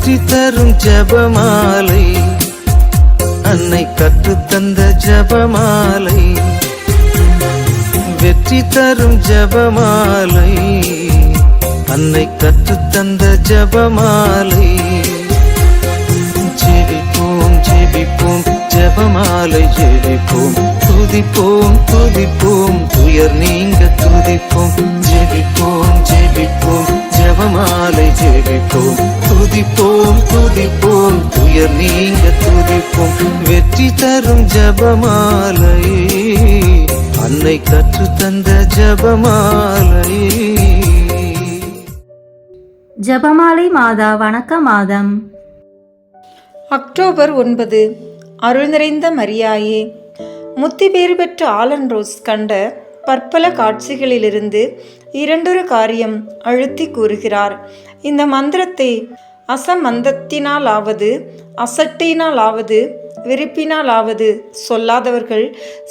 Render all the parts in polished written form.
வெற்றி தரும் ஜெபமாலை, அன்னை கற்றுத்தந்த ஜெபமாலை. வெற்றி தரும் ஜெபமாலை, அன்னை கற்றுத்தந்த ஜெபமாலை. ஜெபிப்போம் ஜெபிப்போம் ஜெபமாலை ஜெபிப்போம், துதிப்போம் துதிப்போம் துயர் நீங்க துதிப்போம். ஜெபிப்போம் ஜெபிப்போம் ஜெபமாலை ஜெபிப்போம், துதிப்போம் துதிப்போம் துயர் நீங்க துதிப்போம். வெற்றி தரும் ஜெபமாலை, அன்னை கற்றுத்தந்த ஜெபமாலை. ஜெபமாலை மாதா வணக்க மாதம். அக்டோபர் 9. அருள் நிறைந்த மரியாயே. முத்தி பேறு பெற்ற ஆலன் ரோஸ் கண்ட பற்பல காட்சிகளிலிருந்து இரண்டொரு காரியம் அழுத்தி கூறுகிறார். இந்த மந்திரத்தை அசமந்தத்தினாலாவது அசட்டினாலாவது விருப்பினாலாவது சொல்லாதவர்கள்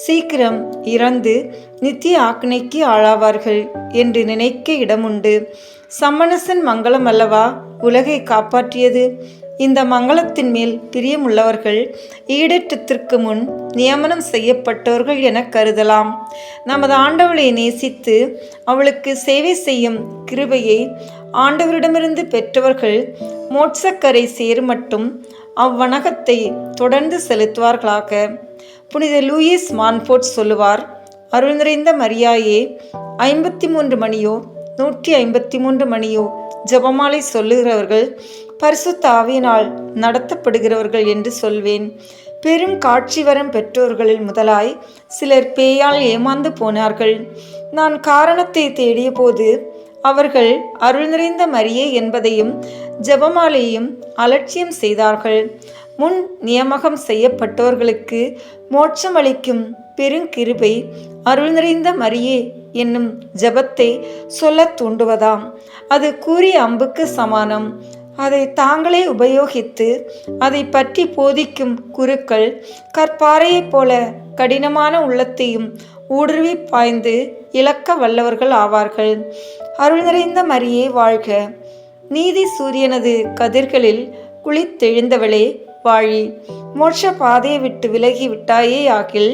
சீக்கிரம் இறந்து நித்திய ஆக்னைக்கு ஆளாவார்கள் என்று நினைக்க இடமுண்டு. சம்மனசன் மங்களம் அல்லவா உலகை காப்பாற்றியது. இந்த மங்களத்தின் மேல் பிரியமுள்ளவர்கள் ஈடேற்றத்திற்கு முன் நியமனம் செய்யப்பட்டவர்கள் என கருதலாம். நமது ஆண்டவளை நேசித்து அவளுக்கு சேவை செய்யும் கிருபையை ஆண்டவரிடமிருந்து பெற்றவர்கள் மோட்சக்கரை சேருமட்டும் அவ்வணக்கத்தை தொடர்ந்து செலுத்துவார்களாக. புனித லூயிஸ் மான்ஃபோர்ட் சொல்லுவார், அருள் நிறைந்த மரியாயே, 53 மணியோ 153 மணியோ ஜெபமாலை சொல்லுகிறவர்கள் பரிசுத்த ஆவியினால் நடத்தப்படுகிறவர்கள் என்று சொல்வேன். பெரும் காட்சி வரம் பெற்றோர்களில் முதலாய் சிலர் பேயால் ஏமாந்து போனார்கள். நான் காரணத்தை தேடிய போது அவர்கள் அருள் நிறைந்த மரியே என்பதையும் ஜெபமாலையும் அலட்சியம் செய்தார்கள். முன் நியமகம் செய்யப்பட்டவர்களுக்கு மோட்சம் அளிக்கும் பெருங்கிருபை அருள் நிறைந்த மரியே என்னும் ஜெபத்தை சொல்ல தூண்டுவதாம். அது கூறிய அம்புக்கு சமானம். அதை தாங்களே உபயோகித்து அதை பற்றி போதிக்கும் குருக்கள் கற்பாறையைப் போல கடினமான உள்ளத்தையும் ஊடுருவி பாய்ந்து இழக்க வல்லவர்கள் ஆவார்கள். அருள் நிறைந்த மரியே வாழ்க. நீதி சூரியனது கதிர்களில் குளித்தெழுந்தவளே வாழி. மோட்ச பாதையை விட்டு விலகி விட்டாயே ஆகில்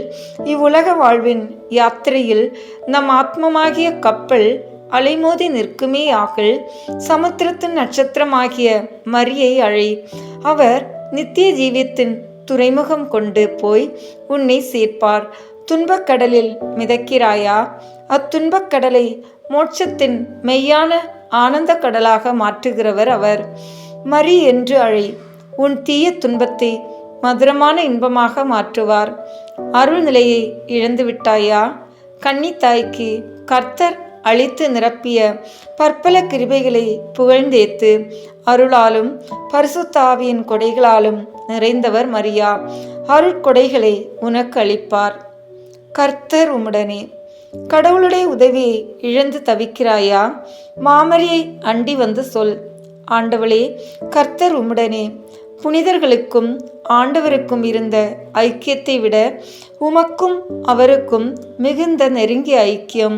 இவ்வுலக வாழ்வின் யாத்திரையில் நம் ஆத்மமாகிய கப்பல் அலைமோதி நிற்குமே ஆகில் சமுத்திரத்தின் நட்சத்திரமாகிய மரியை அழை. அவர் நித்திய ஜீவியத்தின் துறைமுகம் கொண்டு போய் உன்னை சேர்ப்பார். துன்பக்கடலில் மிதக்கிறாயா? அத்துன்பக்கடலை மோட்சத்தின் மெய்யான ஆனந்த கடலாக மாற்றுகிறவர் அவர். மரி என்று அழை. உன் தீய துன்பத்தை மதுரமான இன்பமாக மாற்றுவார். அருள் நிலையை இழந்து விட்டாயா? கன்னித்தாய்க்கு கர்த்தர் அழித்து நிரப்பிய பற்பல கிருபைகளை புகழ்ந்தேத்து அருளாலும் பரிசுத்த ஆவியின் கொடைகளாலும் நிறைந்தவர் மரியா. அருட்கொடைகளை உனக்கு அளிப்பார். கர்த்தர் உம்முடனே. கடவுளுடைய உதவியை இழந்து தவிக்கிறாயா? மாமரியை அண்டி வந்து சொல், ஆண்டவளே, கர்த்தர் உம்முடனே. புனிதர்களுக்கும் ஆண்டவருக்கும் இருந்த ஐக்கியத்தை விட உமக்கும் அவருக்கும் மிகுந்த நெருங்கிய ஐக்கியம்.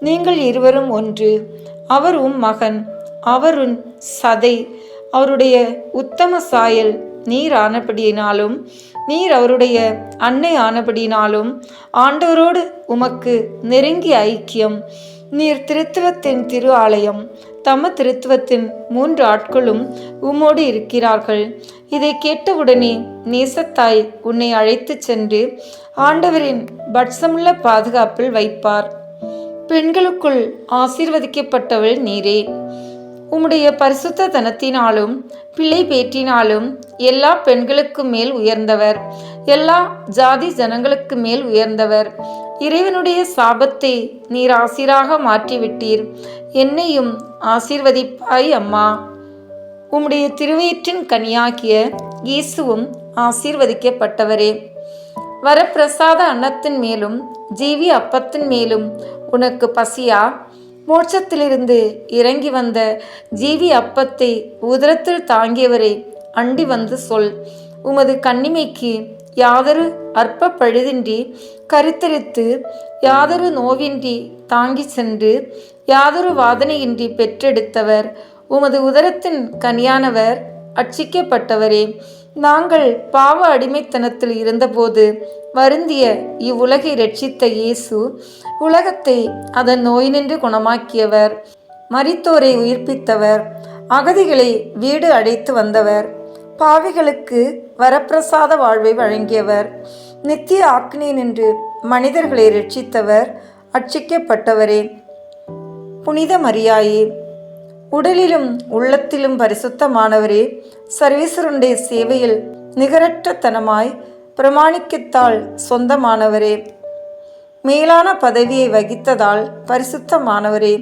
நீங்கள் இருவரும் ஒன்று. அவர் உம் மகன், அவர் உன் சதை, அவருடைய உத்தம சாயல் நீர் ஆனபடியினாலும் நீர் அவருடைய அன்னை ஆனபடியினாலும் ஆண்டவரோடு உமக்கு நெருங்கிய ஐக்கியம். நீர் திருத்துவத்தின் திரு ஆலயம். தம திருத்துவத்தின் 3 ஆட்களும் உம்மோடு இருக்கிறார்கள். இதை கேட்டவுடனே நேசத்தாய் உன்னை அழைத்து சென்று ஆண்டவரின் பட்சமுள்ள பாதுகாப்பில் வைப்பார். பெண்களுக்குள் ஆசீர்வதிக்கப்பட்டவள் நீரே. உம்முடைய பரிசுத்த தனத்தினாலும் பிள்ளை பேற்றினாலும் எல்லா பெண்களுக்கு மேல் உயர்ந்தவர், எல்லா ஜாதி ஜனங்களுக்கு மேல் உயர்ந்தவர். இறைவனுடைய சாபத்தை நீர் ஆசீராக மாற்றிவிட்டீர். என்னையும் ஆசீர்வதிப்பாய் அம்மா. உம்முடைய திருவயிற்றின் கனியாகிய இயேசுவும் ஆசீர்வதிக்கப்பட்டவரே. வரப்பிரசாத அன்னத்தின் மேலும் ஜீவி அப்பத்தின் மேலும் உனக்கு பசியா? மோட்சத்திலிருந்து இறங்கி வந்த ஜீவி அப்பத்தை உதரத்தில் தாங்கியவரை அண்டி வந்து சொல். உமது கன்னிமைக்கு யாதொரு அற்ப பழுதின்றி கருத்தரித்து யாதொரு நோவின்றி தாங்கி சென்று யாதொரு வாதனையின்றி பெற்றெடுத்தவர் உமது உதரத்தின் கனியானவர் அர்ச்சிக்கப்பட்டவரே, நாங்கள் பாவ அடிமைத்தனத்தில் இருந்தபோது வருந்திய இவ்வுலகை இரட்சித்த இயேசு, உலகத்தை அதன் நோயினின்று குணமாக்கியவர், மரித்தோரை உயிர்ப்பித்தவர், அகதிகளை வீடு அழைத்து வந்தவர், பாவிகளுக்கு வரப்பிரசாத வாழ்வை வழங்கியவர், நித்திய ஆக்கினை நின்று மனிதர்களை இரட்சித்தவர், அர்ச்சிக்கப்பட்டவரே. புனித மரியாயே, உடலிலும் உள்ளத்திலும் பரிசுத்தமானவரே, சர்வீஸ்வருடைய சேவையில் நிகரற்ற தனமாய் பிரமாணிக்கத்தால் சொந்தமானவரே, மேலான பதவியை வகித்ததால் பரிசுத்தமானவரே,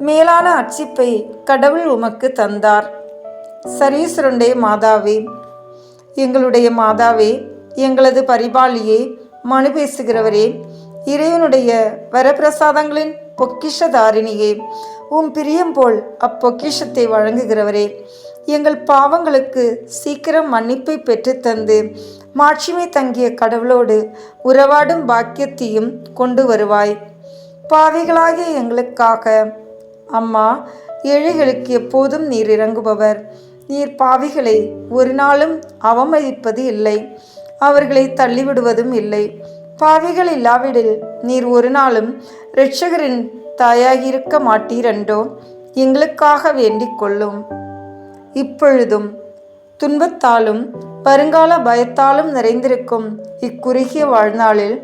மேலான அர்ச்சிப்பை கடவுள் உமக்கு தந்தார். சர்வீஸ்வருடைய மாதாவே, எங்களுடைய மாதாவே, எங்களது பரிபாலியே, மனு பேசுகிறவரே, இறைவனுடைய வரப்பிரசாதங்களின் பொக்கிஷதாரிணியே, பிரியம் போல் அப்பொக்கிஷத்தை வழங்குகிறவரே, எங்கள் பாவங்களுக்கு சீக்கிரம் மன்னிப்பை பெற்றுத்தந்து மாட்சிமை தங்கிய கடவுளோடு உறவாடும் பாக்கியத்தையும் கொண்டு வருவாய். பாவிகளாகிய எங்களுக்காக அம்மா, ஏழைகளுக்கு எப்போதும் நீர் இறங்குபவர். நீர் பாவிகளை ஒரு நாளும் அவமதிப்பது இல்லை, அவர்களை தள்ளிவிடுவதும் இல்லை. பாவிகள் இல்லாவிடில் நீர் ஒரு நாளும் இரட்சகரின் தாயாகியிருக்க மாட்டீரன்றோ? எங்களுக்காக வேண்டிக் கொள்ளும். இப்பொழுதும் துன்பத்தாலும் வருங்கால பயத்தாலும் நிறைந்திருக்கும் இக்குறுகிய வாழ்நாளில்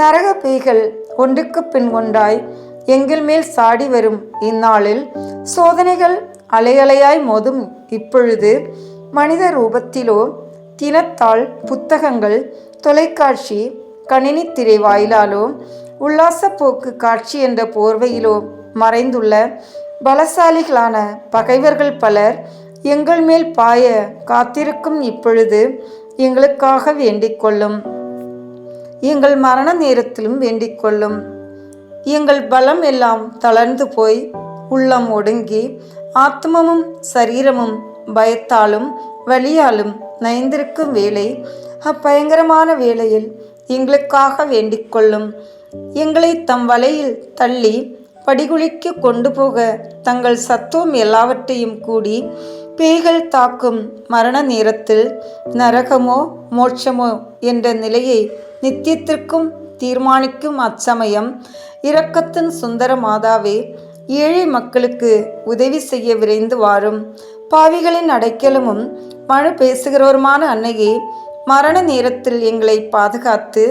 நரக பேய்கள் ஒன்றுக்கு பின் ஒன்றாய் எங்கள் மேல் சாடி வரும் இந்நாளில், சோதனைகள் அலையலையாய் மோதும் இப்பொழுது, மனித ரூபத்திலோ தினத்தாள், புத்தகங்கள், தொலைக்காட்சி, கணினி திரை வாயிலாலோ, உல்லாச போக்கு காட்சி என்ற போர்வையிலோ மறைந்துள்ள பலசாலிகளான பகைவர்கள் பலர் எங்கள் மேல் பாய காத்திருக்கும் இப்பொழுது எங்களுக்காக வேண்டிக் கொள்ளும். எங்கள் மரண நேரத்திலும் வேண்டிக் கொள்ளும். எங்கள் பலம் எல்லாம் தளர்ந்து போய் உள்ளம் ஒடுங்கி ஆத்மமும் சரீரமும் பயத்தாலும் வலியாலும் நைந்திருக்கும் வேளை, அப்பயங்கரமான வேளையில் எங்களுக்காக வேண்டிக் கொள்ளும். எங்களை தம் வலையில் தள்ளி படிகுழிக்கு கொண்டு போக தங்கள் சத்துவம் எல்லாவற்றையும் கூடி பேய்கள் தாக்கும் மரண நேரத்தில் நரகமோ மோட்சமோ என்ற நிலையை நித்தியத்திற்கும் தீர்மானிக்கும் அச்சமயம், இரக்கத்தின் சுந்தர மாதாவே, ஏழை மக்களுக்கு உதவி செய்ய விரைந்து வாரும். பாவிகளின் அடைக்கலமும் மனு பேசுகிறவருமான அன்னையே, மரண நேரத்தில் எங்களை பாதுகாத்து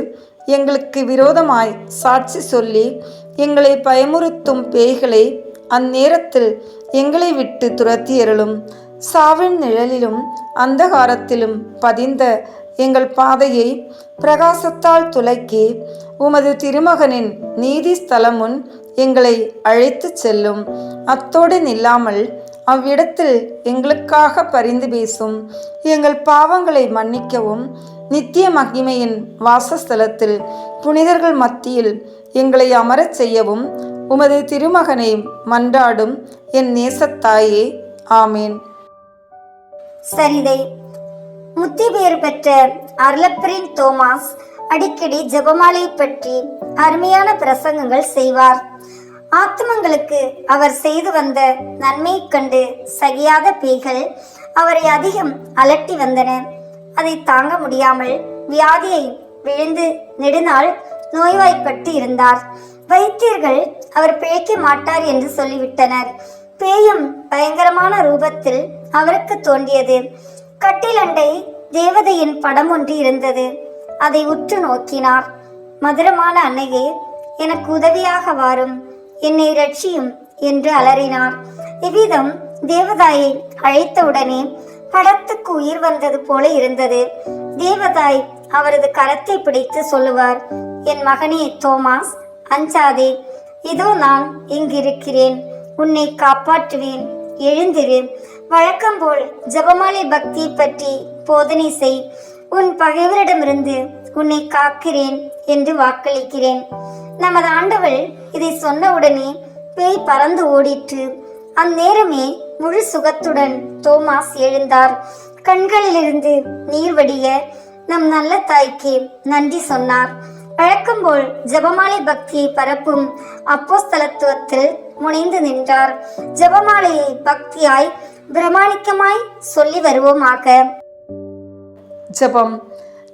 எங்களுக்கு விரோதமாய் சாட்சி சொல்லி எங்களை பயமுறுத்தும் பேய்களை அந்நேரத்தில் எங்களை விட்டு துரத்தி எறலும். சாவின் நிழலிலும் அந்தகாரத்திலும் பதிந்த எங்கள் பாதையை பிரகாசத்தால் துலக்கி உமது திருமகனின் நீதி ஸ்தலம் முன் எங்களை அழைத்து செல்லும். அத்தோடு நில்லாமல் அவ்விடத்தில் எங்களுக்காக பரிந்து பேசும். எங்கள் பாவங்களை மன்னிக்கவும், நித்திய மகிமையின் வாசஸ்தலத்தில் புனிதர்கள் மத்தியில் எங்களை அமரச் செய்யவும் உமது திருமகனை மன்றாடும் என் நேசத்தாயே. ஆமேன். சரிதை. முத்தி பேறு பெற்ற அருளப்பரின் தோமாஸ் அடிக்கடி ஜெபமாலை பற்றி அருமையான பிரசங்கங்கள் செய்வார். ஆத்மங்களுக்கு அவர் செய்து வந்த நன்மை கண்டு சகியாத பேய்கள் அவரை அதிகம் அலட்டி வந்தன. அதை தாங்க முடியாமல் வியாதியை விழுந்து நெடுநாள் நோய்வாய்ப்பட்டு இருந்தார். வைத்தியர்கள் அவர் பிழைக்க மாட்டார் என்று சொல்லிவிட்டனர். பேயும் பயங்கரமான ரூபத்தில் அவருக்கு தோன்றியது. கட்டிலண்டை தேவதையின் படம் ஒன்று இருந்தது. அதை உற்று நோக்கினார். மதுரமான அன்னையே, எனக்கு உதவியாக வாரும், என்னை ரட்சியும் என்று அலறினார். இவ்விதம் தேவதாயை அழைத்தவுடனே படத்துக்கு உயிர் வந்தது போல இருந்தது. தேவதாய் அவரது கரத்தை பிடித்து சொல்லுவார், என் மகனே தோமாஸ், அஞ்சாதே, இதோ நான் இங்கிருக்கிறேன், உன்னை காப்பாற்றுவேன், எழுந்திரு, வழக்கம்போல் ஜெபமாலை பக்தியை பற்றி போதனை செய், உன் பகைவரிடமிருந்து உன்னை காக்கிறேன் என்று வாக்களிக்கிறேன். நமது ஆண்டவள் இதை சொன்னவுடனே பேய் பறந்து ஓடிற்று. அந்நேரமே முழு சுகத்துடன் தோமாஸ் எழுந்தார். கண்களிலிருந்து நீர் வடிய நம் நல்ல தாய்க்கு நன்றி சொன்னார். வழக்கம்போல் ஜெபமாலை பக்தியை பரப்பும் அப்போஸ்தலத்துவத்தில் முனைந்து நின்றார். ஜெபமாலையை பக்தியாய் பிரமாணிக்கமாய் சொல்லி வருவோமாக. ஜபம்.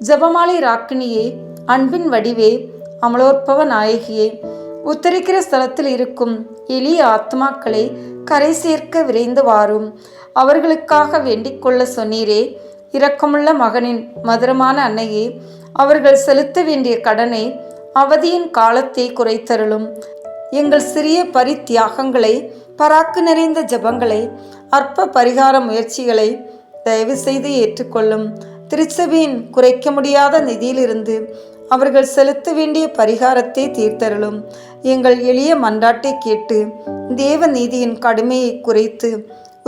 ஜபமாலை ராக்கினியே, அன்பின் வடிவே, அமலோற்பவ நாயகியே, உத்தரிக்கிற ஸ்தலத்தில் இருக்கும் எளிய ஆத்மாக்களை கரை சேர்க்க விரைந்து வாரும். அவர்களுக்காக வேண்டிக் கொள்ள சொன்னீரே. இரக்கமுள்ள மகனின் மதுரமான அன்னையே, அவர்கள் செலுத்த வேண்டிய கடனை, அவதியின் காலத்தை குறைத்தருளும். எங்கள் சிறிய பரித்தியாகங்களை, பராக்கு நிறைந்த ஜபங்களை, அற்ப பரிகார முயற்சிகளை தயவு செய்து ஏற்றுக்கொள்ளும். திருச்சபையின் குறைக்க முடியாத நிதியிலிருந்து அவர்கள் செலுத்த வேண்டிய பரிகாரத்தை தீர்த்தருளும். எங்கள் எளிய மன்றாட்டை கேட்டு தேவ நீதியின் கடுமையை குறைத்து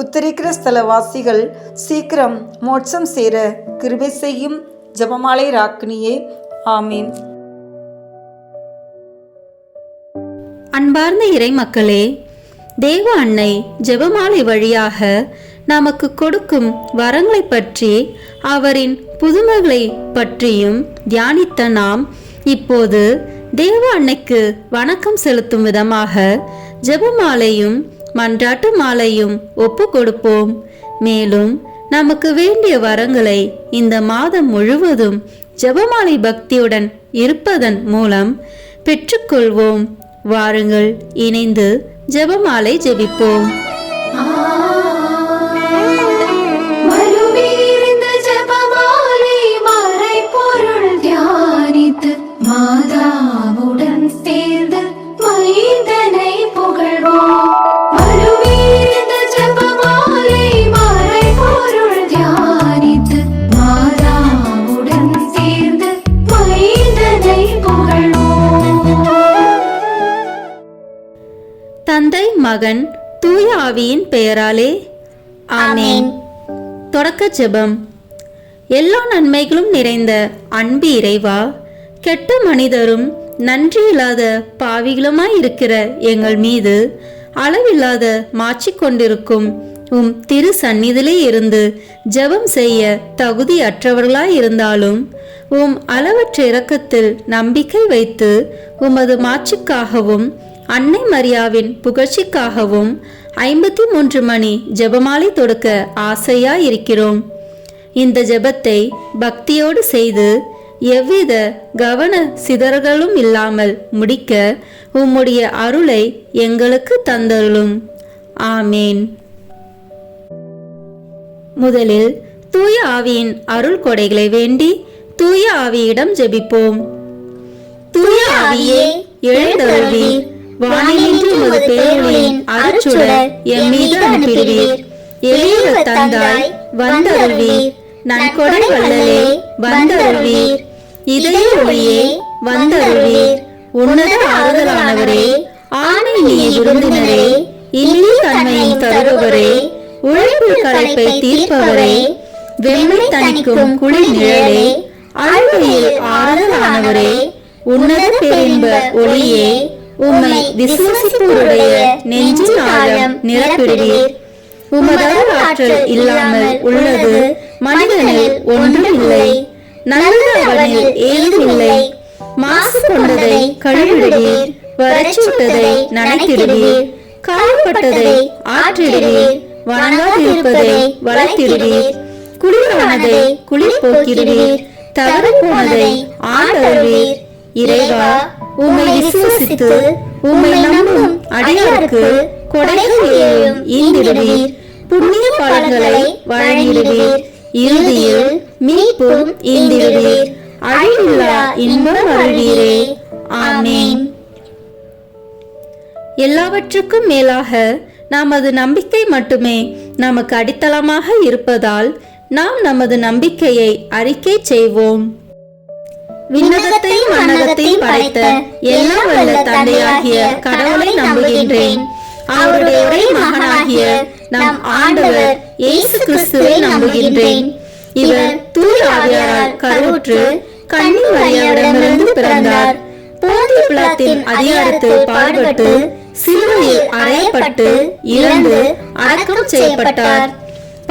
உத்தரிக்கிற ஸ்தலவாசிகள் சீக்கிரம் மோட்சம் சேர கிருபை செய்யும் ஜபமாலை ராக்கினியே. ஆமீன். அன்பார்ந்த இறை மக்களே, தேவ அன்னை ஜெபமாலை வழியாக நமக்கு கொடுக்கும் வரங்களை பற்றி, அவரின் புதுமைகளை பற்றியும் தியானித்த நாம் இப்போது தேவ அன்னைக்கு வணக்கம் செலுத்தும் விதமாக ஜெபமாலையும் மன்றாட்டு மாலையும் ஒப்பு கொடுப்போம். மேலும் நமக்கு வேண்டிய வரங்களை இந்த மாதம் முழுவதும் ஜெபமாலை பக்தியுடன் இருப்பதன் மூலம் பெற்றுக்கொள்வோம். வாருங்கள், இணைந்து ஜெபமாலை ஜெபிப்போம். மாதாவுடன் சேர்ந்து மைந்தனை புகழ்வோம். ஜபமாலை மறை பொருள் தியானித்து மாதாவுடன் சேர்ந்து மைந்தனை புகழ்வோம். தந்தை, மகன், தூய ஆவியின் பெயராலே ஆமென். தொடக்க ஜெபம். எல்லா நன்மைகளும் நிறைந்த அன்பு இறைவா, கெட்ட மனிதரும் நன்றியில்லாத பாவிகளுமாயிருக்கிற எங்கள் மீது அளவில்லாத மாற்றிக் கொண்டிருக்கும் உம் திரு சந்நிதியிலே இருந்து ஜெபம் செய்ய தகுதி அற்றவர்களாயிருந்தாலும் உம் அளவற்ற இரக்கத்தில் நம்பிக்கை வைத்து உமது மாட்சிக்காகவும் அன்னை மரியாவின் புகழ்ச்சிக்காகவும் 53 மணி ஜெபமாலை தொடுக்க ஆசையாயிருக்கிறோம். இந்த ஜெபத்தை பக்தியோடு செய்து எவ்வித கவன சிதறல்களும் இல்லாமல் முடிக்க உம்முடைய அருளை எங்களுக்கு தந்தருளும். ஆமேன். முதலில் தூய ஆவியின் அருள் கொடைகளை வேண்டி தூய ஆவியிடம் ஜெபிப்போம். தூய ஆவியே, எழுந்தருள்வீர். வானினின்று உமது பேரொளியின் அருட்சுடர் எம் மீது அனுப்பிடுவீர். எளியவர் தந்தாய், வந்தருள்வீர். நன்கொடை வள்ளலே, வந்தருள்வீர். இதய ஒளியே, வந்தருள்வீர். உன்னத ஆறுதலானவரே, ஆணை நீ விருந்தினரே, இனிய தன்மையை தருபவரே, உழைப்பு களைப்பை தீர்ப்பவரே, வெம்மை தணிக்கும் குளிர் நிழலே, அழுகையில் ஆறுதலானவரே, உன்னத பேரின்ப ஒளியே, உம்மை விசுவாசிப்போருடைய நெஞ்சின் ஆழம் நிரப்பிடுவீர். உமது ஆற்றல் இல்லாமல் உள்ளது மனிதனில் ஒன்றும் இல்லை. நல்லது அவனில் ஏதும் இல்லை. மாசு கொண்டதை கழுவிடுவீர். வறட்சிட்டதை நனைத்திடுவீர். காயப்பட்டதை ஆற்றிடுவீர். வணங்காதிருப்பதை வளர்த்திடுவீர். குளிரானதை குளிர் போக்கிடுவீர். தவறு போனதை ஆண்டருள்வீர். இறைவா, உம்மை விசுவசித்து உம்மை நம்பும் அடியாருக்கு கொடைகளையும் ஈந்திடுவீர். புண்ணிய பலன்களை வழங்கிடுவீர். இறுதியில் மீட்பும் ஈந்திடுவீர். அழிவில்லா இன்பம் அருள்வீரே. ஆமென். எல்லாவற்றுக்கும் மேலாக நமது நம்பிக்கை மட்டுமே நமக்கு அடித்தளமாக இருப்பதால் நாம் நமது நம்பிக்கையை அறிக்கை செய்வோம். விண்ணகத்தையும் மண்ணகத்தையும் படைத்த எல்லாம் வல்ல தந்தையாகிய கடவுளை நம்புகின்றேன். அவருடைய ஒரே மகனாகிய நம் ஆண்டவர் இயேசு கிறிஸ்துவை நம்புகின்றேன். இவர் தூய ஆவியாரால் கருவுற்று கன்னி மரியாவிடமிருந்து பிறந்தார். போந்திய பிலாத்தின் அதிகாரத்தில் பாடுபட்டு சிலுவையில் அறையப்பட்டு இறந்து அடக்கம் செய்யப்பட்டார்.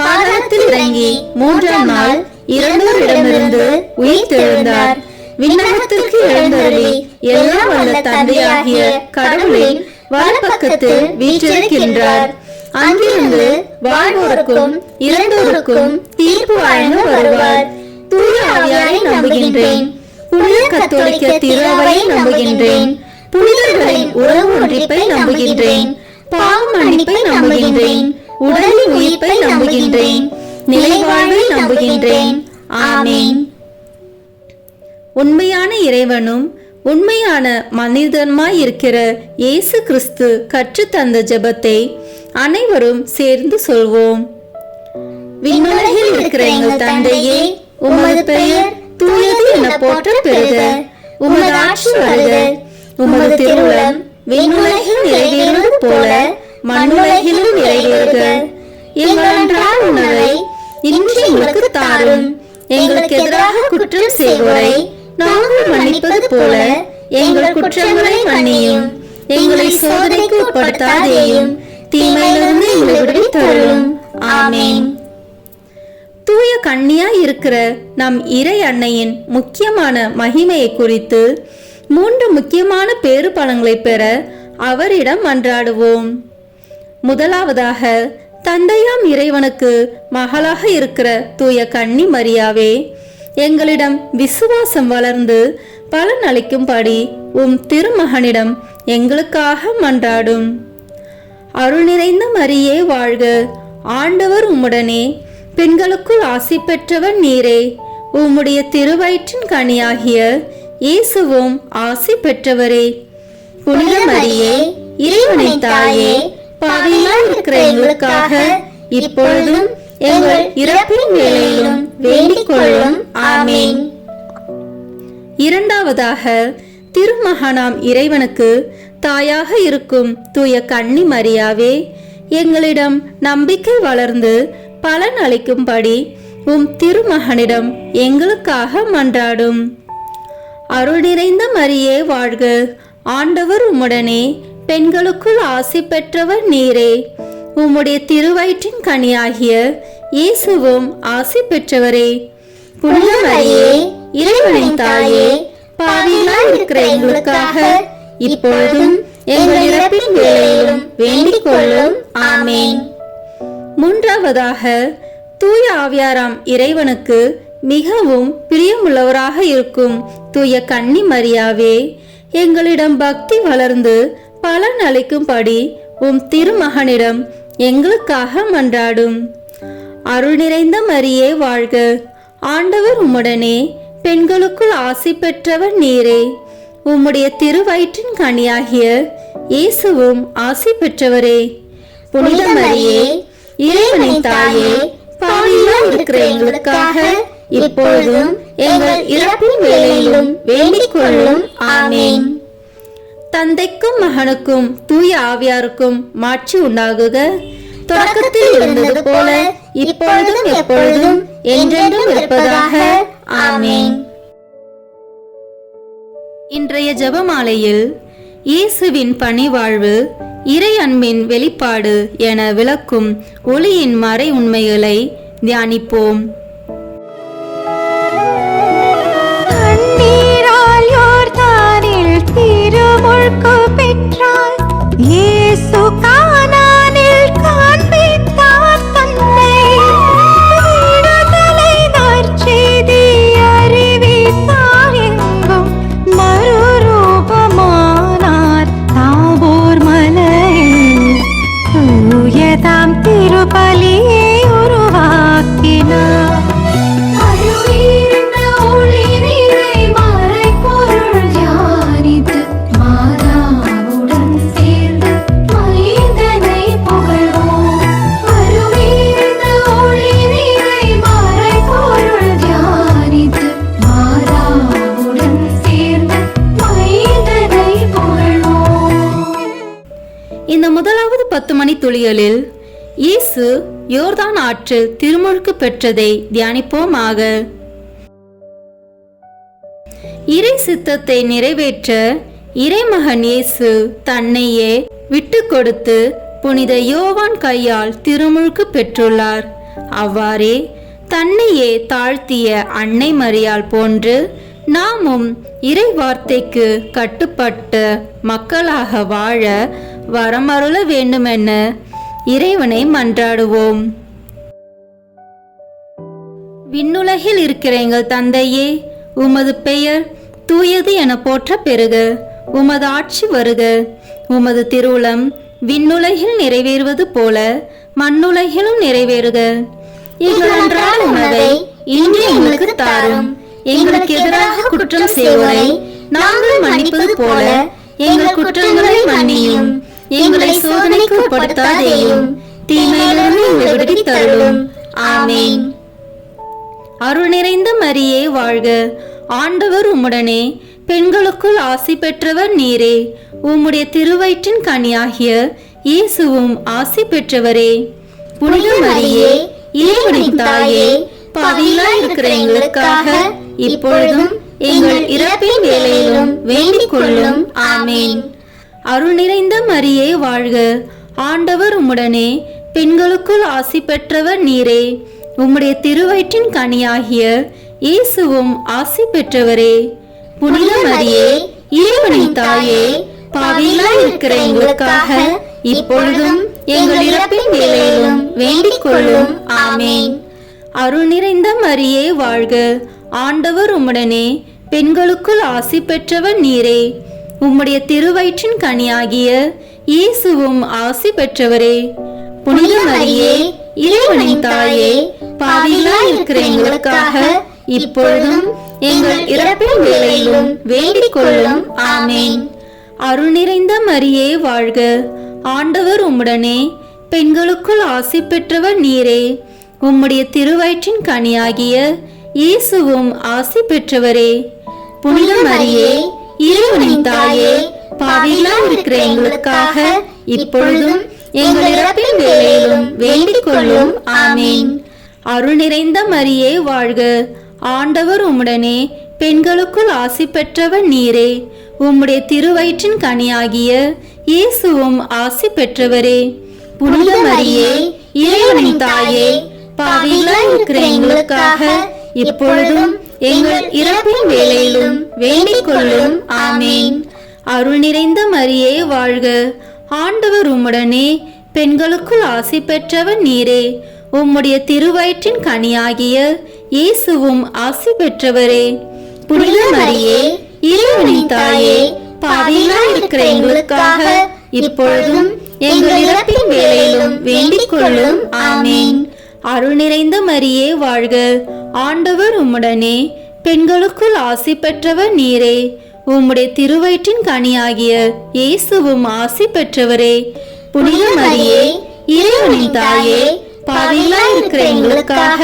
பாதாளத்தில் இறங்கி 3ஆம் நாள் இறந்தோரிடமிருந்து உயிர் தெழுந்தார். விண்ணகத்திற்கு எழுந்தருளி எல்லாம் வல்ல தந்தையாகிய கடவுளின் வலப்பக்கத்தில் வீற்றிருக்கின்றார். அங்கிருந்து வாழ்வோருக்கும் இறந்தோருக்கும் தீர்ப்பு வழங்க வருவார். தூய ஆவியாரை நம்புகின்றேன். புனித கத்தோலிக்க திரு அவையை நம்புகின்றேன். புனிதர்களின் உறவு ஒன்றிப்பை நம்புகின்றேன். பாவ மன்னிப்பை நம்புகின்றேன். உடலின் உயிர்ப்பை நம்புகின்றேன். நிலைவாழ்வை நம்புகின்றேன். ஆமென். உண்மையான இறைவனும் உண்மையான மனிதனுமாய் இருக்கிற இயேசு கிறிஸ்து கற்றுத்தந்த ஜெபத்தை அனைவரும் சேர்ந்து சொல்வோம். விண்ணுலகில் இருக்கிற எங்கள் தந்தையே, உமது பெயர் தூயது என போற்றப் பெறுக. உமது ஆட்சி வருக. உமது திருவுளம் விண்ணுலகில் நிறைவேறுவது போல மண்ணுலகிலும் நிறைவேறுக. எங்கள் அன்றாட உணவை இன்று எங்களுக்கு தாரும். எங்களுக்கு எதிராக குற்றம் செய்வோரை நாங்கள் மன்னிப்பது போல எங்கள் குற்றங்களை மன்னியும். எங்களை சோதனைக்கு உட்படுத்தாதேயும், தீமையிலிருந்து எங்களை விடுவித்தருளும். ஆமென். தூய கன்னியாய் இருக்கிற நம் இறை அன்னையின் முக்கியமான மகிமையை குறித்து 3 முக்கியமான பேறு பலன்களை பெற அவரிடம் மன்றாடுவோம். முதலாவதாக, தந்தையாம் இறைவனுக்கு மகளாக இருக்கிற தூய கன்னி மரியாவே, எங்களிடம் விசுவாசம் வளர்ந்து பலன் அளிக்கும்படி உம் திருமகனிடம் எங்களுக்காக மன்றாடும். அருள் நிறைந்த மரியே வாழ்க. ஆண்டவர் உம்முடனே, பெண்களுக்குள் ஆசி பெற்றவர் நீரே. உம்முடைய திருவயிற்றின் கனியாகிய இயேசுவும் ஆசி பெற்றவரே. புனித மரியே, இறைவனின் தாயே, பாவிகளாய் இருக்கிற எங்களுக்காக இப்பொழுதும் எங்கள் இறப்பின் வேளையிலும் வேண்டிக் கொள்ளும். ஆமென். இரண்டாவதாக, திருமகனாம் இறைவனுக்கு தாயாக இருக்கும் தூய கன்னி மரியாவே, எங்களிடம் நம்பிக்கை வளர்ந்து பலன் அளிக்கும்படி உம் திருமகனிடம் எங்களுக்காக மன்றாடும். அருள் நிறைந்த மரியே வாழ்க. ஆண்டவர் உம்முடனே, பெண்களுக்குள் ஆசி பெற்றவர் நீரே. உம்முடைய திருவயிற்றின் கனியாகிய இயேசுவும் ஆசி பெற்றவரே. புனித மரியே, இறைவனின் தாயே, பாவிகளாய் இருக்கிற எங்களுக்காக இப்பொழுதும் எங்கள் இறப்பின் வேளையிலும் வேண்டிக் கொள்ளும். ஆமென். மூன்றாவதாக, தூய ஆவியாராம் இறைவனுக்கு மிகவும் பிரியமுள்ளவராக இருக்கும் தூய கன்னி மரியாவே, எங்களிடம் பக்தி வளர்ந்து பலன் அளிக்கும்படி உம் திருமகனிடம் எங்களுக்காக மன்றாடும். அருள் நிறைந்த மரியே வாழ்க. ஆண்டவர் உம்முடனே, பெண்களுக்குள் ஆசி பெற்றவர் நீரே. உம்முடைய திருவயிற்றின் கனியாகிய இயேசுவும் ஆசி பெற்றவரே. புனித மரியே, இறைவனின் தாயே, பாவிகளாய் இருக்கிற எங்களுக்காக இப்பொழுதும் எங்கள் இறப்பின் வேளையிலும் வேண்டிக் கொள்ளும். ஆமென். தந்தைக்கும் மகனுக்கும் தூய ஆவியாருக்கும் மாட்சி உண்டாகுக. தொடக்கத்தில் இருந்தது போல இப்பொழுதும் எப்பொழுதும் என்றென்றும் இருப்பதாக. ஆமென். இன்றைய ஜெபமாலையில் இயேசுவின் பணிவாழ்வு, இறை அன்பின் வெளிப்பாடு என விளக்கும் ஒளியின் மறை உண்மைகளை தியானிப்போம். கண்ணீரால் யோர்தானில் திருமுழுக்கு பெற்றார். இயேசு கானானில் காண்பித்தார் தன்னை. விடுதலை நற்செய்தி அறிவித்தார். எங்கும் மறுரூபமானார் தாபோர் மலையில். தூயதாம் திருபலியை உருவாக்கினார். இந்த முதலாவது 10 மணி துளிகளில் இயேசு யோர்தான் ஆற்றில் திருமுழுக்கு பெற்றதை தியானிப்போமாக. இறை சித்தத்தை நிறைவேற்ற இறைமகன் இயேசு தன்னையே விட்டு கொடுத்து புனித யோவான் கையால் திருமுழுக்கு பெற்றுள்ளார். அவ்வாறே தன்னையே தாழ்த்திய அன்னை மரியாள் போன்று நாமும் இறை வார்த்தைக்கு கட்டுப்பட்ட மக்களாக வாழ வரமருள வேண்டுமென இறைவனை மன்றாடுவோம். விண்ணுலகில் இருக்கிற எங்கள் தந்தையே, உமது பெயர் தூயது என போற்ற பெறுக. உமது ஆட்சி வருக. உமது திருவுளம் விண்ணுலகில் நிறைவேறுவது போல மண்ணுலகிலும் நிறைவேறுக. எங்கள் அன்றாட உணவை இன்று எங்களுக்கு தாரும். எங்களுக்கு எதிராக குற்றம் செய்வோரை நாங்கள் மன்னிப்பது போல எங்கள் குற்றங்களை மன்னியும். எங்களை சோதனைக்கு உட்படுத்தாதேயும், தீமையிலிருந்து எங்களை விடுவித்து அருளும். ஆமென். அருள் நிறைந்த மரியே வாழ்க. ஆண்டவர் உம்முடனே, பெண்களுக்குள் ஆசி பெற்றவர் நீரே. உம்முடைய திருவயிற்றின் கனியாகிய இயேசுவும் ஆசி பெற்றவரே. புனித மரியே, இறைவனின் தாயே, பாவிகளாய் இருக்கிற எங்களுக்காக இப்பொழுதும் எங்கள் இறப்பின் வேளையிலும் வேண்டிக் கொள்ளும். ஆமென். அருள் நிறைந்த மரியே வாழ்க. ஆண்டவர் உம்முடனே, பெண்களுக்குள் ஆசி பெற்றவர் நீரே. உம்முடைய திருவயிற்றின் கனியாகிய இயேசுவும் ஆசி பெற்றவரே. புனித மரியே, இறைவனின் தாயே, பாவிகளாய் இருக்கிற எங்களுக்காக இப்பொழுதும் எங்கள் இறப்பின் வேளையிலும் வேண்டிக் கொள்ளும். ஆமென். அருள் நிறைந்த மரியே வாழ்க. ஆண்டவர் உம்முடனே, பெண்களுக்குள் ஆசி பெற்றவர் நீரே. உம்முடைய திருவயிற்றின் கனியாகிய இயேசுவும் ஆசி பெற்றவரே. புனித மரியே, இறைவனின் தாயே, பாவிகளாய் இருக்கிற எங்களுக்காக இப்பொழுதும் எங்கள் இறப்பின் வேளையிலும் வேண்டிக் கொள்ளும். ஆமென். அருள் நிறைந்த மரியே வாழ்க. ஆண்டவர் உம்முடனே, பெண்களுக்குள் ஆசி பெற்றவர் நீரே. உம்முடைய திருவயிற்றின் கனியாகிய இயேசுவும் ஆசி பெற்றவரே. புனித மரியே, இறைவனின் தாயே, பாவிகளாய் இருக்கிற எங்களுக்காக இப்பொழுதும் எங்கள் இறப்பின் வேளையிலும் வேண்டிக் கொள்ளும். ஆமென். அருள் நிறைந்த மரியே வாழ்க. ஆண்டவர் உம்முடனே, பெண்களுக்குள் ஆசி பெற்றவர் நீரே. உம்முடைய திருவயிற்றின் கனியாகிய இயேசுவும் ஆசி பெற்றவரே. புனித மரியே, இறைவனின் தாயே, பாவிகளாய் இருக்கிற எங்களுக்காக இப்பொழுதும் எங்கள் இறப்பின் வேளையிலும் வேண்டிக் கொள்ளும். ஆமென். அருள் நிறைந்த மரியே வாழ்க. ஆண்டவர் உம்முடனே, பெண்களுக்குள் ஆசி பெற்றவர் நீரே. உம்முடைய திருவயிற்றின் கனியாகிய இயேசுவும் ஆசி பெற்றவரே. புனித மரியே, இறைவனின் தாயே, பாவிகளாய் இருக்கிற எங்களுக்காக இப்பொழுதும் எங்கள் இறப்பின் வேளையிலும் வேண்டிக் கொள்ளும். ஆமென். அருள் நிறைந்த மரியே வாழ்க. ஆண்டவர் உம்முடனே, பெண்களுக்குள் ஆசி பெற்றவர் நீரே. உம்முடைய திருவயிற்றின் கனியாகிய இயேசுவும் ஆசி பெற்றவரே. புனித மரியே, இறைவனின் தாயே, பாவிகளாய் இருக்கிற எங்களுக்காக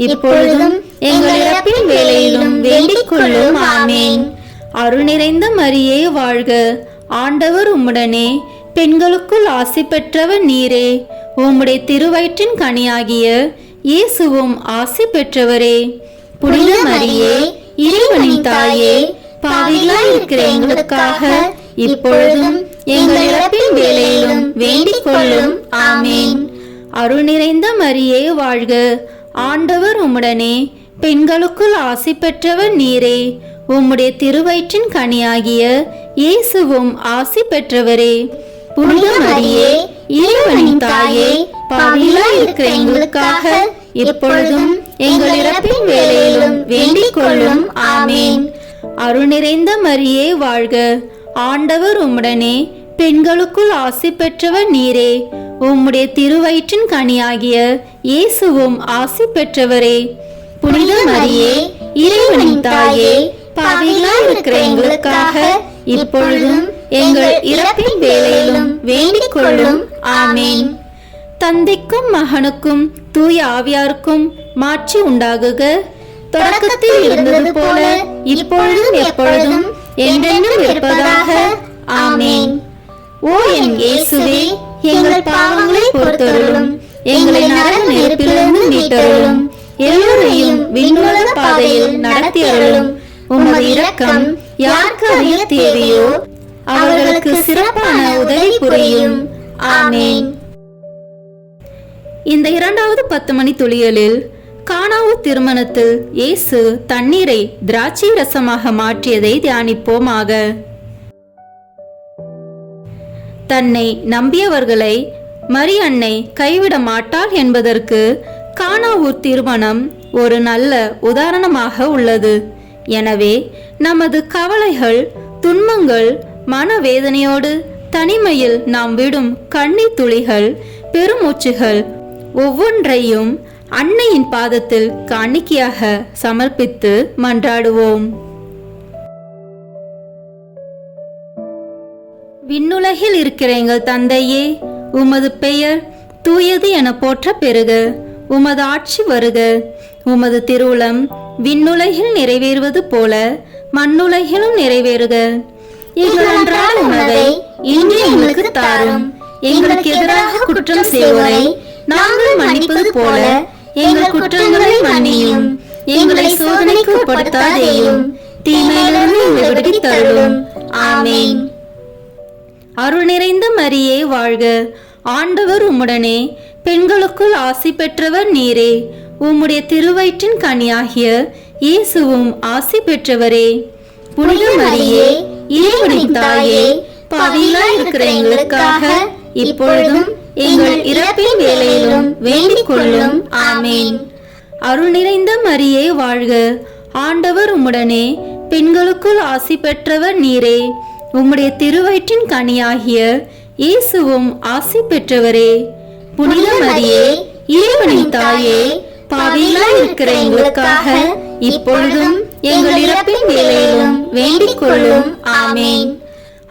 இப்பொழுதும் எங்கள் இறப்பின் வேளையிலும் வேண்டிக் கொள்ளும். ஆமென். அருள் நிறைந்த மரியே வாழ்க. ஆண்டவர் உம்முடனே, பெண்களுக்குள் ஆசி பெற்றவர் நீரே. உம்முடைய திருவயிற்றின் கனியாகிய இயேசுவும் ஆசி பெற்றவரே. புனித மரியே, இறைவனின் தாயே, பாவிகளாய் இருக்கிற எங்களுக்காக இப்பொழுதும் எங்கள் இறப்பின் வேளையிலும் வேண்டிக் கொள்ளும். ஆமென். அருள் நிறைந்த மரியே வாழ்க. ஆண்டவர் உம்முடனே, பெண்களுக்குள் ஆசி பெற்றவர் நீரே. உம்முடைய திருவயிற்றின் கனியாகிய இயேசுவும் ஆசி பெற்றவரே. புனித மரியே, இறைவனின் தாயே, பாவிகளாய் இருக்கிற எங்களுக்காக இப்பொழுதும் எங்கள் இறப்பின் வேளையிலும் வேண்டிக் கொள்ளும். ஆமென். அருள் நிறைந்த மரியே வாழ்க. ஆண்டவர் உம்முடனே, பெண்களுக்குள் ஆசி பெற்றவர் நீரே. உம்முடைய திருவயிற்றின் கனியாகிய இயேசுவும் ஆசி பெற்றவரே. புனித மரியே, இறைவனின் தாயே, பாவிகளாய் இருக்கிற எங்களுக்காக இப்பொழுதும் எங்கள் இறப்பின் வேளையிலும் வேண்டிக் கொள்ளும். ஆமென். தந்தைக்கும் மகனுக்கும் தூய ஆவியாருக்கும் மாட்சி உண்டாகுக. தொடக்கத்தில் இருந்தது போல இப்பொழுதும் எப்பொழுதும் என்றென்றும் இருப்பதாக. ஆமென். ஓ என் இயேசுவே, எங்கள் பாவங்களை பொறுத்தருளும். எங்களை நரக நெருப்பிலிருந்து மீட்டருளும். எல்லோரையும் விண்ணுலக பாதையில் நடத்தி அருளும். உமது இரக்கம் யாருக்கு அதிக தேவையோ அவர்களுக்கு சிறப்பான உதவி புரியும். ஆமென். இந்த இரண்டாவது 10 மணி துளிகளில் கானாவு திருமணத்தில் இயேசு தண்ணீரை திராட்சை ரசமாக மாற்றியதை தியானிப்போமாக. தன்னை நம்பியவர்களை மரியன்னை கைவிட மாட்டாள் என்பதற்கு கானாவூர் திருமணம் ஒரு நல்ல உதாரணமாக உள்ளது. எனவே நமது கவலைகள், துன்பங்கள், மனவேதனையோடு தனிமையில் நாம் விடும் கண்ணீர் துளிகள், பெருமூச்சுகள் ஒவ்வொன்றையும் அன்னையின் பாதத்தில் காணிக்கையாக சமர்ப்பித்து மன்றாடுவோம். விண்ணுலகில் இருக்கிற எங்கள் தந்தையே, உமது பெயர் தூயது என போற்ற பெறுக. உமது ஆட்சி வருக. உமது திருவுளம் விண்ணுலகில் நிறைவேறுவது போல மண்ணுலகிலும் நிறைவேறுக. எங்கள் அன்றாட உணவை இன்று எங்களுக்கு தாரும். எங்களுக்கு எதிராக குற்றம் செய்வோரை நாங்கள் மன்னிப்பது போல எங்கள் குற்றங்களை மன்னியும். எங்களை சோதனைக்கு உட்படுத்தாதேயும், தீமையிலிருந்து எங்களை விடுவித்து அருளும். ஆமென். அருள் நிறைந்த மரியே வாழ்க. ஆண்டவர் உம்முடனே, பெண்களுக்குள் ஆசி பெற்றவர் நீரே. உம்முடைய திருவயிற்றின் கனியாகிய இயேசுவும் ஆசி பெற்றவரே. புனித மரியே, இறைவனின் தாயே, பாவிகளாய் இருக்கிற எங்களுக்காக இப்பொழுதும் எங்கள் இறப்பின் வேளையிலும் வேண்டிக் கொள்ளும். ஆமென். அருள் நிறைந்த மரியே வாழ்க. ஆண்டவர் உம்முடனே, பெண்களுக்குள் ஆசி பெற்றவர் நீரே. உம்முடைய திருவயிற்றின் கனியாகிய இயேசுவும் ஆசி பெற்றவரே. புனித மரியே, இறைவனின் தாயே, பாவிகளாய் இருக்கிற எங்களுக்காக இப்பொழுதும் எங்கள் இறப்பின் வேளையிலும் வேண்டிக் கொள்ளும். ஆமென்.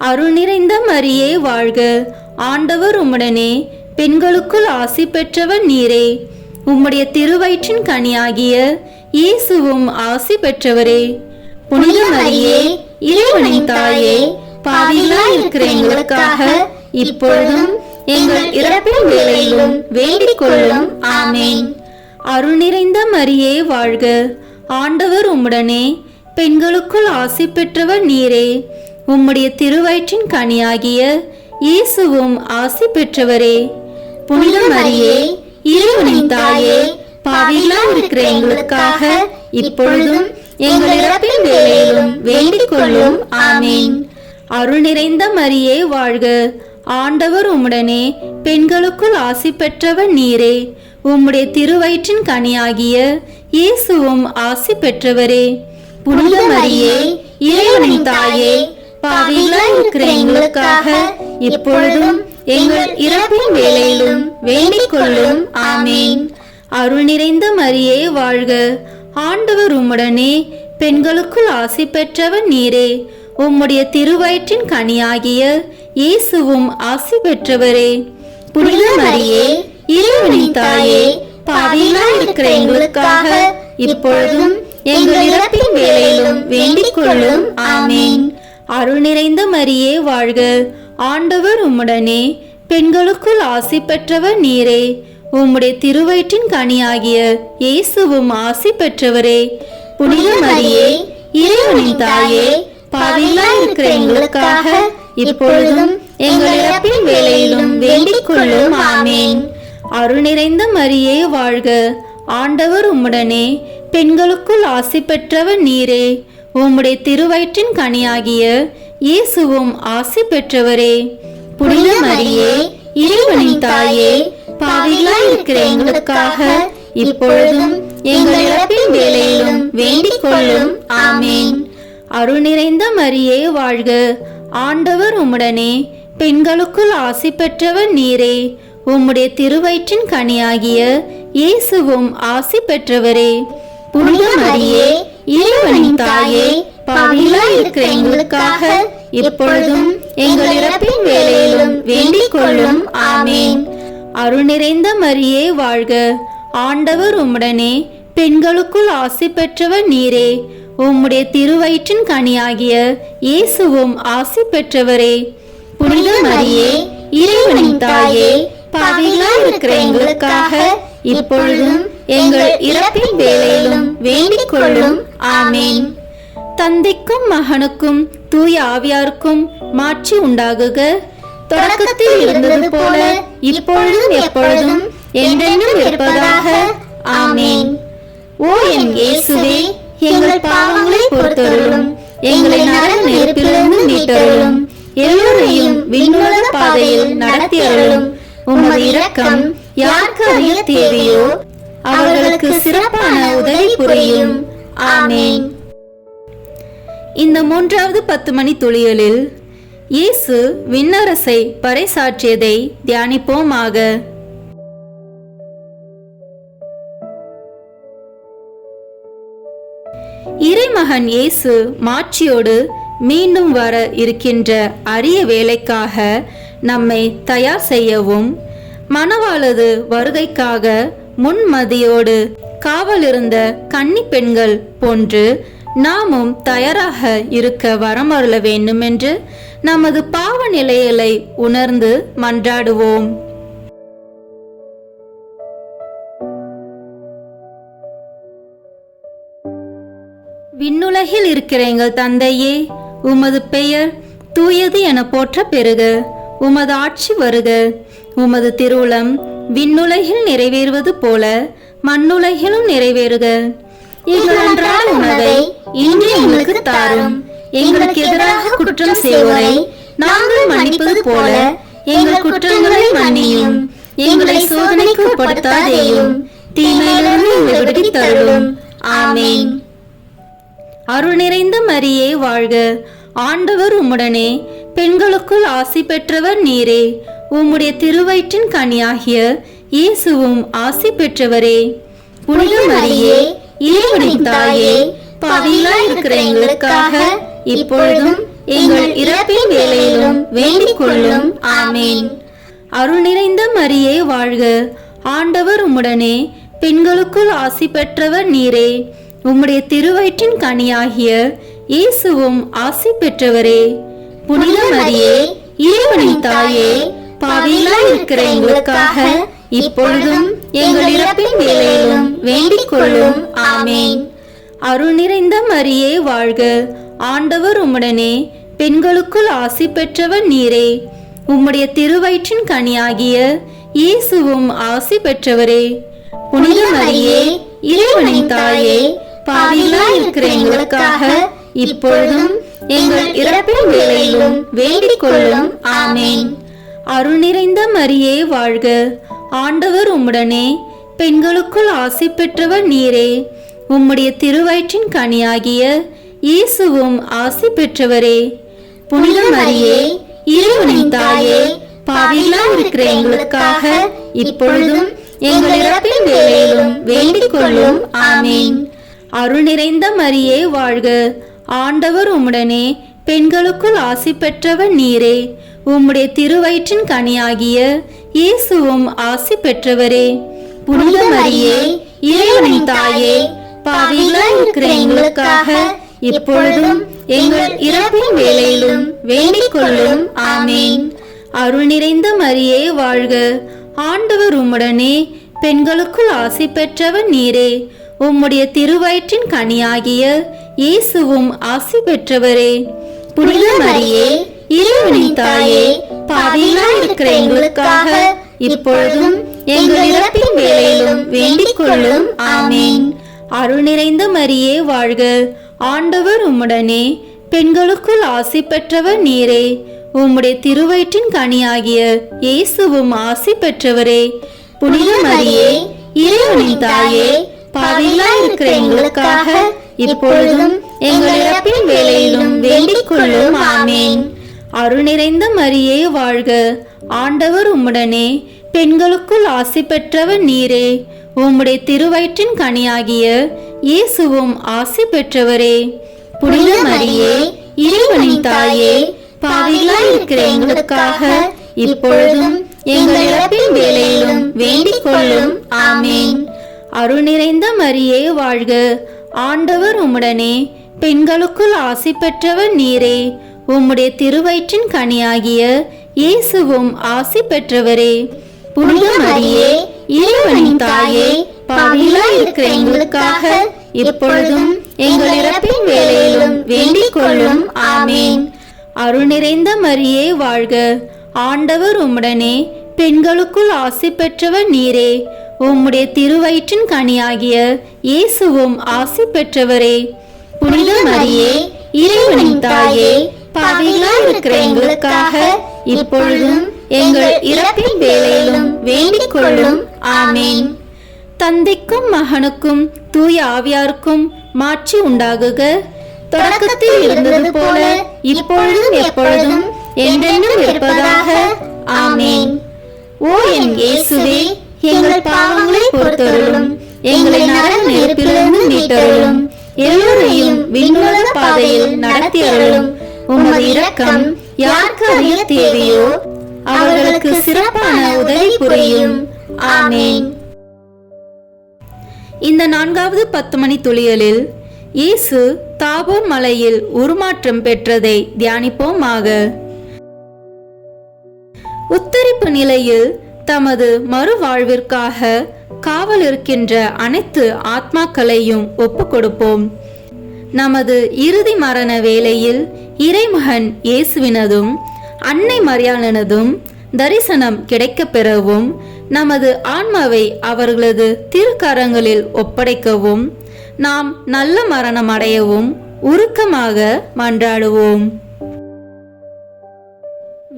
அருள் நிறைந்த மரியே வாழ்க. ஆண்டவர் உம்முடனே, பெண்களுக்குள் ஆசி பெற்றவர் நீரே. உம்முடைய திருவயிற்றின் கனியாகிய இயேசுவும் ஆசி பெற்றவரே. புனித மரியே, இறைவனின் தாயே, பாவிகளாய் இருக்கிற எங்களுக்காக இப்பொழுதும் எங்கள் இறப்பின் வேளையிலும் வேண்டிக் கொள்ளும். ஆமென். அருள் நிறைந்த மரியே வாழ்க. ஆண்டவர் உம்முடனே, பெண்களுக்குள் ஆசி பெற்றவர் நீரே. உம்முடைய திருவயிற்றின் கனியாகிய இயேசுவும் ஆசி பெற்றவரே. புனித மரியே, இறைவனின் தாயே, பாவிகளாய் இருக்கிற எங்களுக்காக இப்பொழுதும் எங்கள் இறப்பின் வேளையிலும் வேண்டிக் கொள்ளும். ஆமென். அருள் நிறைந்த மரியே வாழ்க. ஆண்டவர் உம்முடனே, பெண்களுக்குள் ஆசி பெற்றவர் நீரே. உம்முடைய திருவயிற்றின் கனியாகிய இயேசுவும் ஆசி பெற்றவரே. புனித மரியே, இறைவனின் தாயே, பாவிகளாய் இருக்கிற எங்களுக்காக இப்பொழுதும் எங்கள் இறப்பின் வேளையிலும் வேண்டிக் கொள்ளும். ஆமென். அருள் நிறைந்த மரியே வாழ்க. ஆண்டவர் உம்முடனே, பெண்களுக்குள் ஆசி பெற்றவர் நீரே. உம்முடைய திருவயிற்றின் கனியாகிய இயேசுவும் ஆசி பெற்றவரே. புனித மரியே, இறைவனின் தாயே, பாவிகளாய் இருக்கிற எங்களுக்காக இப்பொழுதும் எங்கள் இறப்பின் வேளையிலும் வேண்டிக் கொள்ளும். ஆமென். அருள் நிறைந்த மரியே வாழ்க. ஆண்டவர் உம்முடனே, பெண்களுக்குள் ஆசி பெற்றவர் நீரே. உம்முடைய திருவயிற்றின் கனியாகிய இயேசுவும் ஆசி பெற்றவரே. புனித மரியே, இறைவனின் தாயே, பாவிகளாய் இருக்கிற எங்களுக்காக இப்பொழுதும் எங்கள் இறப்பின் வேளையிலும் வேண்டிக் கொள்ளும். ஆமென். அருள் நிறைந்த மரியே வாழ்க. ஆண்டவர் உம்முடனே, பெண்களுக்குள் ஆசி பெற்றவர் நீரே. உம்முடைய திருவயிற்றின் கனியாகிய இயேசுவும் ஆசி பெற்றவரே. புனித மரியே, இறைவனின் தாயே, பாவிகளாய் இருக்கிற எங்களுக்காக இப்பொழுதும் எங்கள் இறப்பின் வேளையிலும் வேண்டிக் கொள்ளும். ஆமென். அருள் நிறைந்த மரியே வாழ்க. ஆண்டவர் உம்முடனே, பெண்களுக்குள் ஆசி பெற்றவர் நீரே. உம்முடைய திருவயிற்றின் கனியாகிய இயேசுவும் ஆசி பெற்றவரே. புனித மரியே, இறைவனின் தாயே, பாவிகளாய் இருக்கிற எங்களுக்காக இப்பொழுதும் எங்கள் இறப்பின் வேளையிலும் வேண்டிக் கொள்ளும். ஆமென். அருள் நிறைந்த மரியே வாழ்க. ஆண்டவர் உம்முடனே, பெண்களுக்குள் ஆசி பெற்றவர் நீரே. உம்முடைய திருவயிற்றின் கனியாகிய இயேசுவும் ஆசி பெற்றவரே. புனித மரியே, இறைவனின் தாயே, பாவிகளாய் இருக்கிற எங்களுக்காக இப்பொழுதும் எங்கள் இறப்பின் வேளையிலும் வேண்டிக் கொள்ளும். ஆமென். தந்தைக்கும் மகனுக்கும் தூய ஆவியாருக்கும் மாட்சி உண்டாகுக. தொடக்கத்தில் இருந்தது போல இப்பொழுதும் எப்பொழுதும் என்றென்றும் இருப்பதாக. ஆமென். ஓ என் இயேசுவே, எங்கள் பாவங்களை பொறுத்தருளும். எங்களை நரக நெருப்பிலிருந்து மீட்டருளும். எல்லோரையும் விண்ணுலக பாதையில் நடத்தி அருளும். உமது இரக்கம் யாருக்கு அறிய தேவையோ அவர்களுக்கு சிறப்பான உதவி புரியும். ஆமென். இந்த 3வது 10 மணி துளியலில் இயேசு விண்ணரசை பறைசாற்றியதை தியானிப்போமாக. இறைமகன் இயேசு மாட்சியோடு மீண்டும் வர இருக்கின்ற அரிய வேலைக்காக நம்மை தயார் செய்யவும், மணவாளது வருகைக்காக முன்மதியோடு காவலிருந்த கன்னி பெண்கள் போன்று நாமும் தயாராக இருக்க வரமருள வேண்டும் என்று நமது பாவ நிலைகளை உணர்ந்து மன்றாடுவோம். விண்ணுலகில் இருக்கிற எங்கள் தந்தையே, உமது பெயர் தூயது என போற்ற பெறுக. உமது ஆட்சி வருக. உமது திருவுளம் விண்ணுலகில் நிறைவேறுவது போல மண்ணுலகிலும் நிறைவேறுக. எங்கள் அன்றாட உணவை இன்று எங்களுக்கு தாரும். எங்களுக்கு எதிராக குற்றம் செய்வோரை நாங்கள் மன்னிப்பது போல எங்கள் குற்றங்களை மன்னியும். எங்களை சோதனைக்கு உட்படுத்தாதேயும், தீமையிலிருந்து எங்களை விடுவித்து அருளும். ஆமென். அருள் நிறைந்த மரியே வாழ்க. ஆண்டவர் உம்முடனே, பெண்களுக்குள் ஆசி பெற்றவர் நீரே. உம்முடைய திருவயிற்றின் கனியாகிய இயேசுவும் ஆசி பெற்றவரே. புனித மரியே, இறைவனின் தாயே, பாவிகளாய் இருக்கிற எங்களுக்காக இப்பொழுதும் எங்கள் இறப்பின் வேளையிலும் வேண்டிக் கொள்ளும். ஆமென். அருள் நிறைந்த மரியே வாழ்க. ஆண்டவர் உம்முடனே, பெண்களுக்குள் ஆசி பெற்றவர் நீரே. உம்முடைய திருவயிற்றின் கனியாகிய இயேசுவும் ஆசி பெற்றவரே. புனித மரியே, இறைவனின் தாயே, பாவிகளாய் இருக்கிற எங்களுக்காக இப்பொழுதும் எங்கள் இறப்பின் வேளையிலும் வேண்டிக் கொள்ளும். ஆமென். அருள் நிறைந்த மரியே வாழ்க. ஆண்டவர் உம்முடனே, பெண்களுக்குள் ஆசி பெற்றவர் நீரே. உம்முடைய திருவயிற்றின் கனியாகிய இயேசுவும் ஆசி பெற்றவரே. புனித மரியே, இறைவனின் தாயே, பாவிகளாய் இருக்கிற எங்களுக்காக இப்பொழுதும் எங்கள் இறப்பின் வேளையிலும் வேண்டிக் கொள்ளும். ஆமென். அருள் நிறைந்த மரியே வாழ்க. ஆண்டவர் உம்முடனே, பெண்களுக்குள் ஆசி பெற்றவர் நீரே. உம்முடைய திருவயிற்றின் கனியாகிய இயேசுவும் ஆசி பெற்றவரே. புனித மரியே, இறைவனின் தாயே, பாவிகளாய் இருக்கிற எங்களுக்காக இப்பொழுதும் எங்கள் இறப்பின் வேளையிலும் வேண்டிக் கொள்ளும். ஆமென். அருள் நிறைந்த மரியே வாழ்க. ஆண்டவர் உம்முடனே, பெண்களுக்குள் ஆசி பெற்றவர் நீரே. உம்முடைய திருவயிற்றின் கனியாகிய இயேசுவும் ஆசி பெற்றவரே. புனித மரியே, இறைவனின் தாயே, பாவிகளாய் இருக்கிற எங்களுக்காக இப்பொழுதும் எங்கள் இறப்பின் வேளையிலும் வேண்டிக் கொள்ளும். ஆமென். அருள் நிறைந்த மரியே வாழ்க. ஆண்டவர் உம்முடனே, பெண்களுக்குள் ஆசி பெற்றவர் நீரே. உம்முடைய திருவயிற்றின் கனியாகிய இயேசுவும் ஆசி பெற்றவரே. புனித மரியே, இறைவனின் தாயே, பாவிகளாய் இருக்கிற எங்களுக்காக இப்பொழுதும் எங்கள் இறப்பின் வேளையிலும் வேண்டிக் கொள்ளும். ஆமென். அருள் நிறைந்த மரியே வாழ்க. ஆண்டவர் உம்முடனே, பெண்களுக்குள் ஆசி பெற்றவர் நீரே. உம்முடைய திருவயிற்றின் கனியாகிய இயேசுவும் ஆசி பெற்றவரே. புனித மரியே, இறைவனின் தாயே, பாவிகளாய் இருக்கிற எங்களுக்காக இப்பொழுதும் எங்கள் இறப்பின் வேளையிலும் வேண்டிக் கொள்ளும். ஆமென். அருள் நிறைந்த மரியே வாழ்க. ஆண்டவர் உம்முடனே, பெண்களுக்குள் ஆசி பெற்றவர் நீரே. உம்முடைய திருவயிற்றின் கனியாகிய இயேசுவும் ஆசி பெற்றவரே. புனித மரியே, இறைவனின் தாயே, பாவிகளாய் இருக்கிற எங்களுக்காக இப்பொழுதும் எங்கள் இறப்பின் வேளையிலும் வேண்டிக் கொள்ளும். ஆமென். அருள் நிறைந்த மரியே வாழ்க. ஆண்டவர் உம்முடனே, பெண்களுக்குள் ஆசி பெற்றவர் நீரே. உம்முடைய திருவயிற்றின் கனியாகிய இயேசுவும் ஆசி பெற்றவரே. புனித மரியே, இறைவனின் தாயே, பாவிகளாய் இருக்கிற எங்களுக்காக இப்பொழுதும் எங்கள் இறப்பின் வேளையிலும் வேண்டிக் கொள்ளும். ஆமென். அருள் நிறைந்த மரியே வாழ்க. ஆண்டவர் உம்முடனே, பெண்களுக்குள் ஆசி பெற்றவர் நீரே. உம்முடைய திருவயிற்றின் கனியாகிய இயேசுவும் ஆசி பெற்றவரே. புனித மரியே, இறைவனின் தாயே, பாவிகளாய் இருக்கிற எங்களுக்காக இப்பொழுதும் எங்கள் இறப்பின் வேளையிலும் வேண்டிக் கொள்ளும். ஆமேன். தந்தைக்கும் மகனுக்கும் தூய ஆவியாருக்கும் மாட்சி உண்டாகுக. தொடக்கத்தில் இருந்தது போல இப்பொழுதும் எப்பொழுதும் என்றென்றும் இருப்பதாக. ஆமேன். ஓ என் இயேசுவே, எங்கள் பாவங்களை பொறுத்தருளும், எங்களை நரக நெருப்பிலிருந்து மீட்டருளும், எல்லோரையும் விண்ணுலக பாதையில் நடத்தி அருளும். உமது இரக்கம் யாருக்கு அதிக தேவையோ அவர்களுக்கு சிறப்பான உதவி புரியும். ஆமேன். இந்த 4வது 10 மணி துளியலில் இயேசு தாபோர் மலையில் உருமாற்றம் பெற்றதை தியானிப்போமாக. உத்தரிப்பு நிலையில் தமது மறுவாழ்விற்காக காவல் இருக்கின்ற அனைத்து ஆத்மாக்களையும் ஒப்பு கொடுப்போம். நமது இறுதி மரண வேளையில் இறைமகன் இயேசுவினதும் அன்னை மரியாளனதும் தரிசனம் கிடைக்கப் பெறவும், நமது ஆன்மாவை அவர்களது திருக்கரங்களில் ஒப்படைக்கவும், நாம் நல்ல மரணம் அடையவும் உருக்கமாக மன்றாடுவோம்.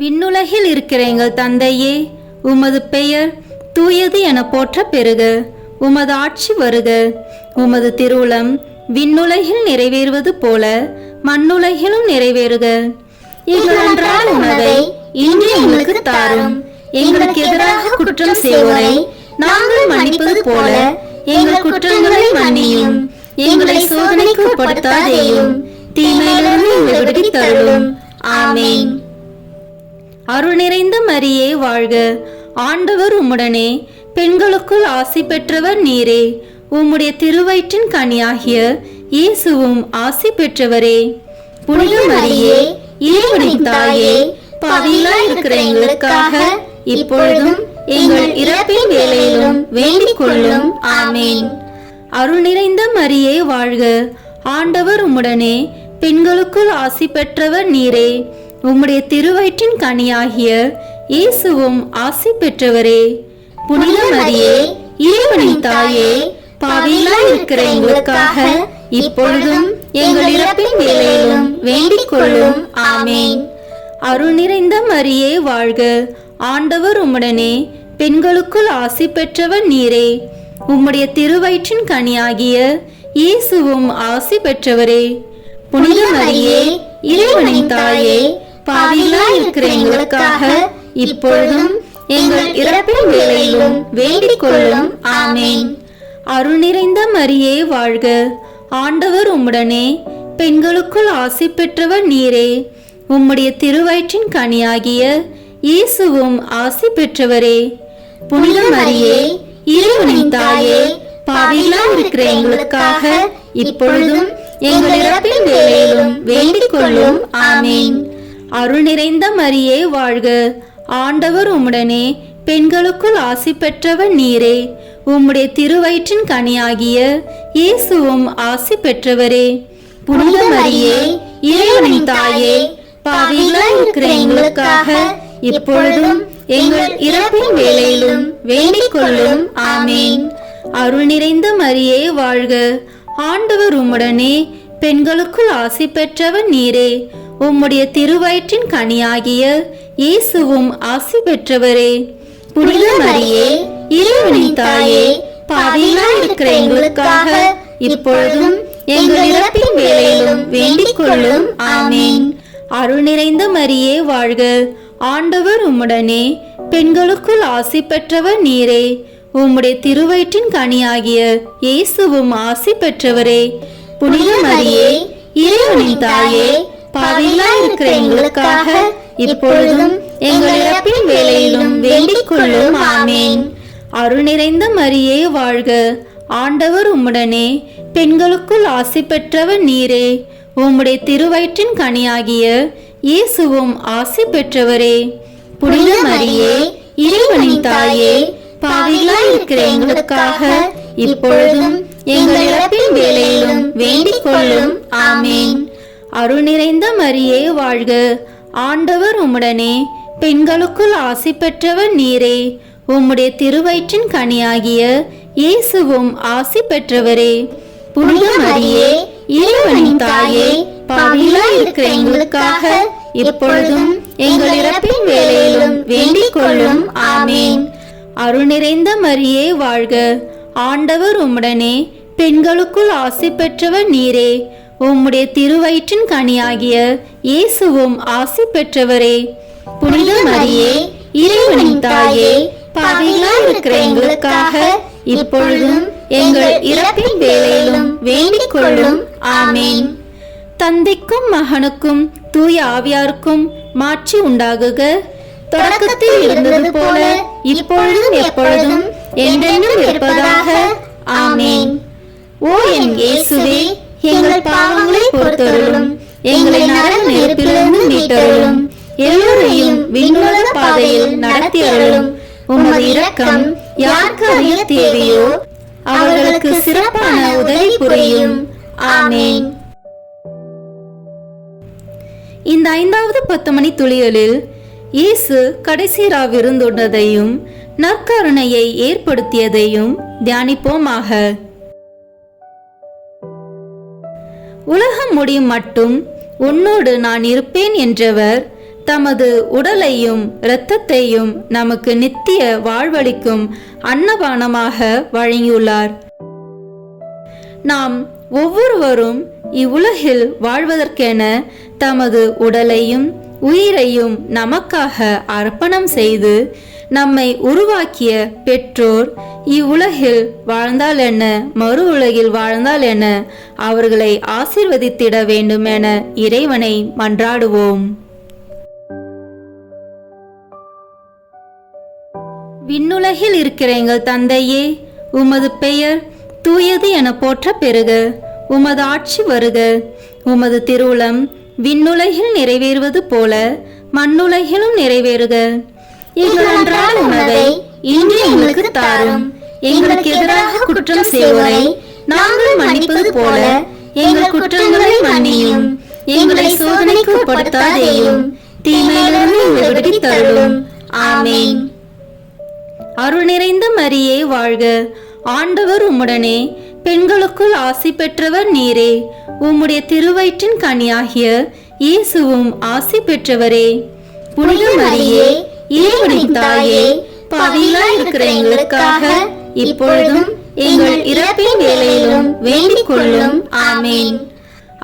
விண்ணுலகில் இருக்கிற எங்கள் தந்தையே, உமது பெயர் தூயது என போற்ற பெறுக. உமது ஆட்சி வருக. உமது திருவுளம் விண்ணுலகில் நிறைவேறுவது போல மண்ணுலகிலும் நிறைவேறுக. எங்கள் அன்றாட உணவை இன்று எங்களுக்கு தாரும். எங்களுக்கு எதிராக குற்றம் செய்வோரை நாங்கள் மன்னிப்பது போல எங்கள் குற்றங்களை மன்னியும். எங்களை சோதனைக்கு உட்படுத்தாதேயும், தீமையிலிருந்து எங்களை விடுவித்தருளும். ஆமேன். அருள் நிறைந்த மரியே வாழ்க. ஆண்டவர் உம்முடனே, பெண்களுக்குள் ஆசி பெற்றவர் நீரே. உம்முடைய திருவயிற்றின் கனியாகிய இயேசுவும் ஆசி பெற்றவரே. புனித மரியே, இறைவனின் தாயே, பாவிகளாய் இருக்கிற எங்களுக்காக இப்பொழுதும் எங்கள் இறப்பின் வேளையிலும் வேண்டிக் கொள்ளும். ஆமேன். அருள் நிறைந்த மரியே வாழ்க. ஆண்டவர் உம்முடனே, பெண்களுக்குள் ஆசி பெற்றவர் நீரே. உம்முடைய திருவயிற்றின் கனியாகிய இயேசுவும் ஆசி பெற்றவரே. புனித மரியே, இறைவனின் தாயே, பாவிகளாய் இருக்கிற எங்களுக்காக இப்பொழுதும் எங்கள் இறப்பின் வேளையிலும் வேண்டிக் கொள்ளும். ஆமேன். அருள் நிறைந்த மரியே வாழ்க. ஆண்டவர் உம்முடனே, பெண்களுக்குள் ஆசி பெற்றவர் நீரே. உம்முடைய திருவயிற்றின் கனியாகிய இயேசுவும் ஆசி பெற்றவரே. புனித மரியே, இறைவனின் தாயே, பாவிகளாய் இருக்கிற எங்களுக்காக இப்பொழுதும் எங்கள் இறப்பின் வேளையிலும் வேண்டிக் கொள்ளும். ஆமேன். அருள் நிறைந்த மரியே வாழ்க. ஆண்டவர் உம்முடனே, பெண்களுக்குள் ஆசி பெற்றவர் நீரே. உம்முடைய திருவயிற்றின் கனியாகிய இயேசுவும் ஆசி பெற்றவரே. புனித மரியே, இறைவனின் தாயே, பாவிகளாய் இருக்கிற எங்களுக்காக இப்பொழுதும் எங்கள் இறப்பின் வேளையிலும் வேண்டிக் கொள்ளும். ஆமேன். அருள் நிறைந்த மரியே வாழ்க. ஆண்டவர் உம்முடனே, பெண்களுக்குள் ஆசி பெற்றவர் நீரே. உம்முடைய திருவயிற்றின் கனியாகிய இயேசுவும் ஆசி பெற்றவரே. புனித மரியே, இறைவனின் தாயே, பாவிகளாய் இருக்கிற எங்களுக்காக இப்பொழுதும் எங்கள் இறப்பின் வேளையிலும் வேண்டிக் கொள்ளும். ஆமேன். அருள் நிறைந்த மரியே வாழ்க. ஆண்டவர் உம்முடனே, பெண்களுக்குள் ஆசி பெற்றவர் நீரே. உம்முடைய திருவயிற்றின் கனியாகிய இயேசுவும் ஆசி பெற்றவரே. புனித மரியே, இறைவனின் தாயே, பாவிகளாய் இருக்கிற எங்களுக்காக இப்பொழுதும் எங்கள் இறப்பின் வேளையிலும் வேண்டிக் கொள்ளும். ஆமேன். அருள் நிறைந்த மரியே வாழ்க. ஆண்டவர் உம்முடனே, பெண்களுக்குள் ஆசி பெற்றவர் நீரே. உம்முடைய திருவயிற்றின் கனியாகிய இயேசுவும் ஆசி பெற்றவரே. புனித மரியே, இறைவனின் தாயே, பாவிகளாய் இருக்கிற எங்களுக்காக இப்பொழுதும் எங்கள் இறப்பின் வேளையிலும் வேண்டிக் கொள்ளும். ஆமேன். அருள் நிறைந்த மரியே வாழ்க. ஆண்டவர் உம்முடனே, பெண்களுக்குள் ஆசி பெற்றவர் நீரே. உம்முடைய திருவயிற்றின் கனியாகிய இயேசுவும் ஆசி பெற்றவரே. புனித மரியே, இறைவனின் தாயே, பாவிகளாய் இருக்கிற எங்களுக்காக இப்பொழுதும் எங்கள் இறப்பின் வேளையிலும் வேண்டிக் கொள்ளும். ஆமேன். அருள் நிறைந்த மரியே வாழ்க. ஆண்டவர் உம்முடனே, பெண்களுக்குள் ஆசி பெற்றவர் நீரே. உம்முடைய திருவயிற்றின் கனியாகிய இயேசுவும் ஆசி பெற்றவரே. புனித மரியே, இறைவனின் தாயே, பாவிகளாய் இருக்கிற எங்களுக்காக இப்பொழுதும் எங்கள் இறப்பின் வேளையிலும் வேண்டிக் கொள்ளும். ஆமேன். அருள் நிறைந்த மரியே வாழ்க, ஆண்டவர் உம்முடனே, பெண்களுக்குள் ஆசி பெற்றவர் நீரே. உம்முடைய திருவயிற்றின் கனியாகிய இயேசுவும் ஆசி பெற்றவரே. புனித மரியே, இறைவனின் தாயே, பாவிகளாய் இருக்கிற எங்களுக்காக இப்பொழுதும் எங்கள் இறப்பின் வேளையிலும் வேண்டிக் கொள்ளும். ஆமேன். தந்தைக்கும் மகனுக்கும் தூய ஆவியாருக்கும் மாட்சி உண்டாகுக, தொடக்கத்தில் இருந்தது போல இப்பொழுதும் எப்பொழுதும் என்றென்றும் இருப்பதாக. ஆமேன். ஓ என் இயேசுவே, எங்கள் பாவங்களை பொறுத்தருளும், எங்களை நரக நெருப்பிலிருந்து மீட்டருளும், எல்லோரையும் விண்ணுலக பாதையில் நடத்தி அருளும். உமது இரக்கம் யாருக்கு அதிக தேவையோ அவர்களுக்கு சிறப்பான உதவி புரியும். ஆமேன். இந்த 5வது 10 மணி துளிகளில் இயேசு கடைசி விருந்துண்டதையும் நற்கருணையை ஏற்படுத்தியதையும் தியானிப்போமாக. உலகம் முடியும் மட்டும் உன்னோடு நான் இருப்பேன் என்றவர் தமது உடலையும் இரத்தத்தையும் நமக்கு நித்திய வாழ்வளிக்கும் அன்னபானமாக வழங்கியுள்ளார். நாம் ஒவ்வொருவரும் இவ்வுலகில் வாழ்வதற்கென தமது உடலையும் உயிரையும் நமக்காக அர்ப்பணம் செய்து நம்மை உருவாக்கிய பெற்றோர் இவ்வுலகில் வாழ்ந்தால் என்ன, மறு உலகில் வாழ்ந்தால் என்ன, அவர்களை ஆசீர்வதித்திட வேண்டும் என இறைவனை மன்றாடுவோம். விண்ணுலகில் இருக்கிற எங்கள் தந்தையே, உமது பெயர் தூயது என போற்ற பெறுக. உமது ஆட்சி வருக. உமது திருவுளம் விண்ணுலகில் நிறைவேறுவது போல மண்ணுலகிலும் நிறைவேறுக. எங்கள் அன்றாட உணவை இன்று எங்களுக்கு தாரும். எங்களுக்கு எதிராக குற்றம் செய்வோரை நாங்கள் மன்னிப்பது போல எங்கள் குற்றங்களை மன்னியும். எங்களை சோதனைக்கு உட்படுத்தாதேயும், தீமையிலிருந்து எங்களை விடுவித்தருளும். ஆமேன். அருள் நிறைந்த மரியே வாழ்க, ஆண்டவர் உம்முடனே, பெண்களுக்குள் ஆசி பெற்றவர் நீரே. உம்முடைய திருவயிற்றின் கனியாகிய இயேசுவும் ஆசி பெற்றவரே. புனித மரியே, இறைவனின் தாயே, பாவிகளாய் இருக்கிற எங்களுக்காக இப்பொழுதும் எங்கள் இறப்பின் வேளையிலும் வேண்டிக் கொள்ளும். ஆமேன்.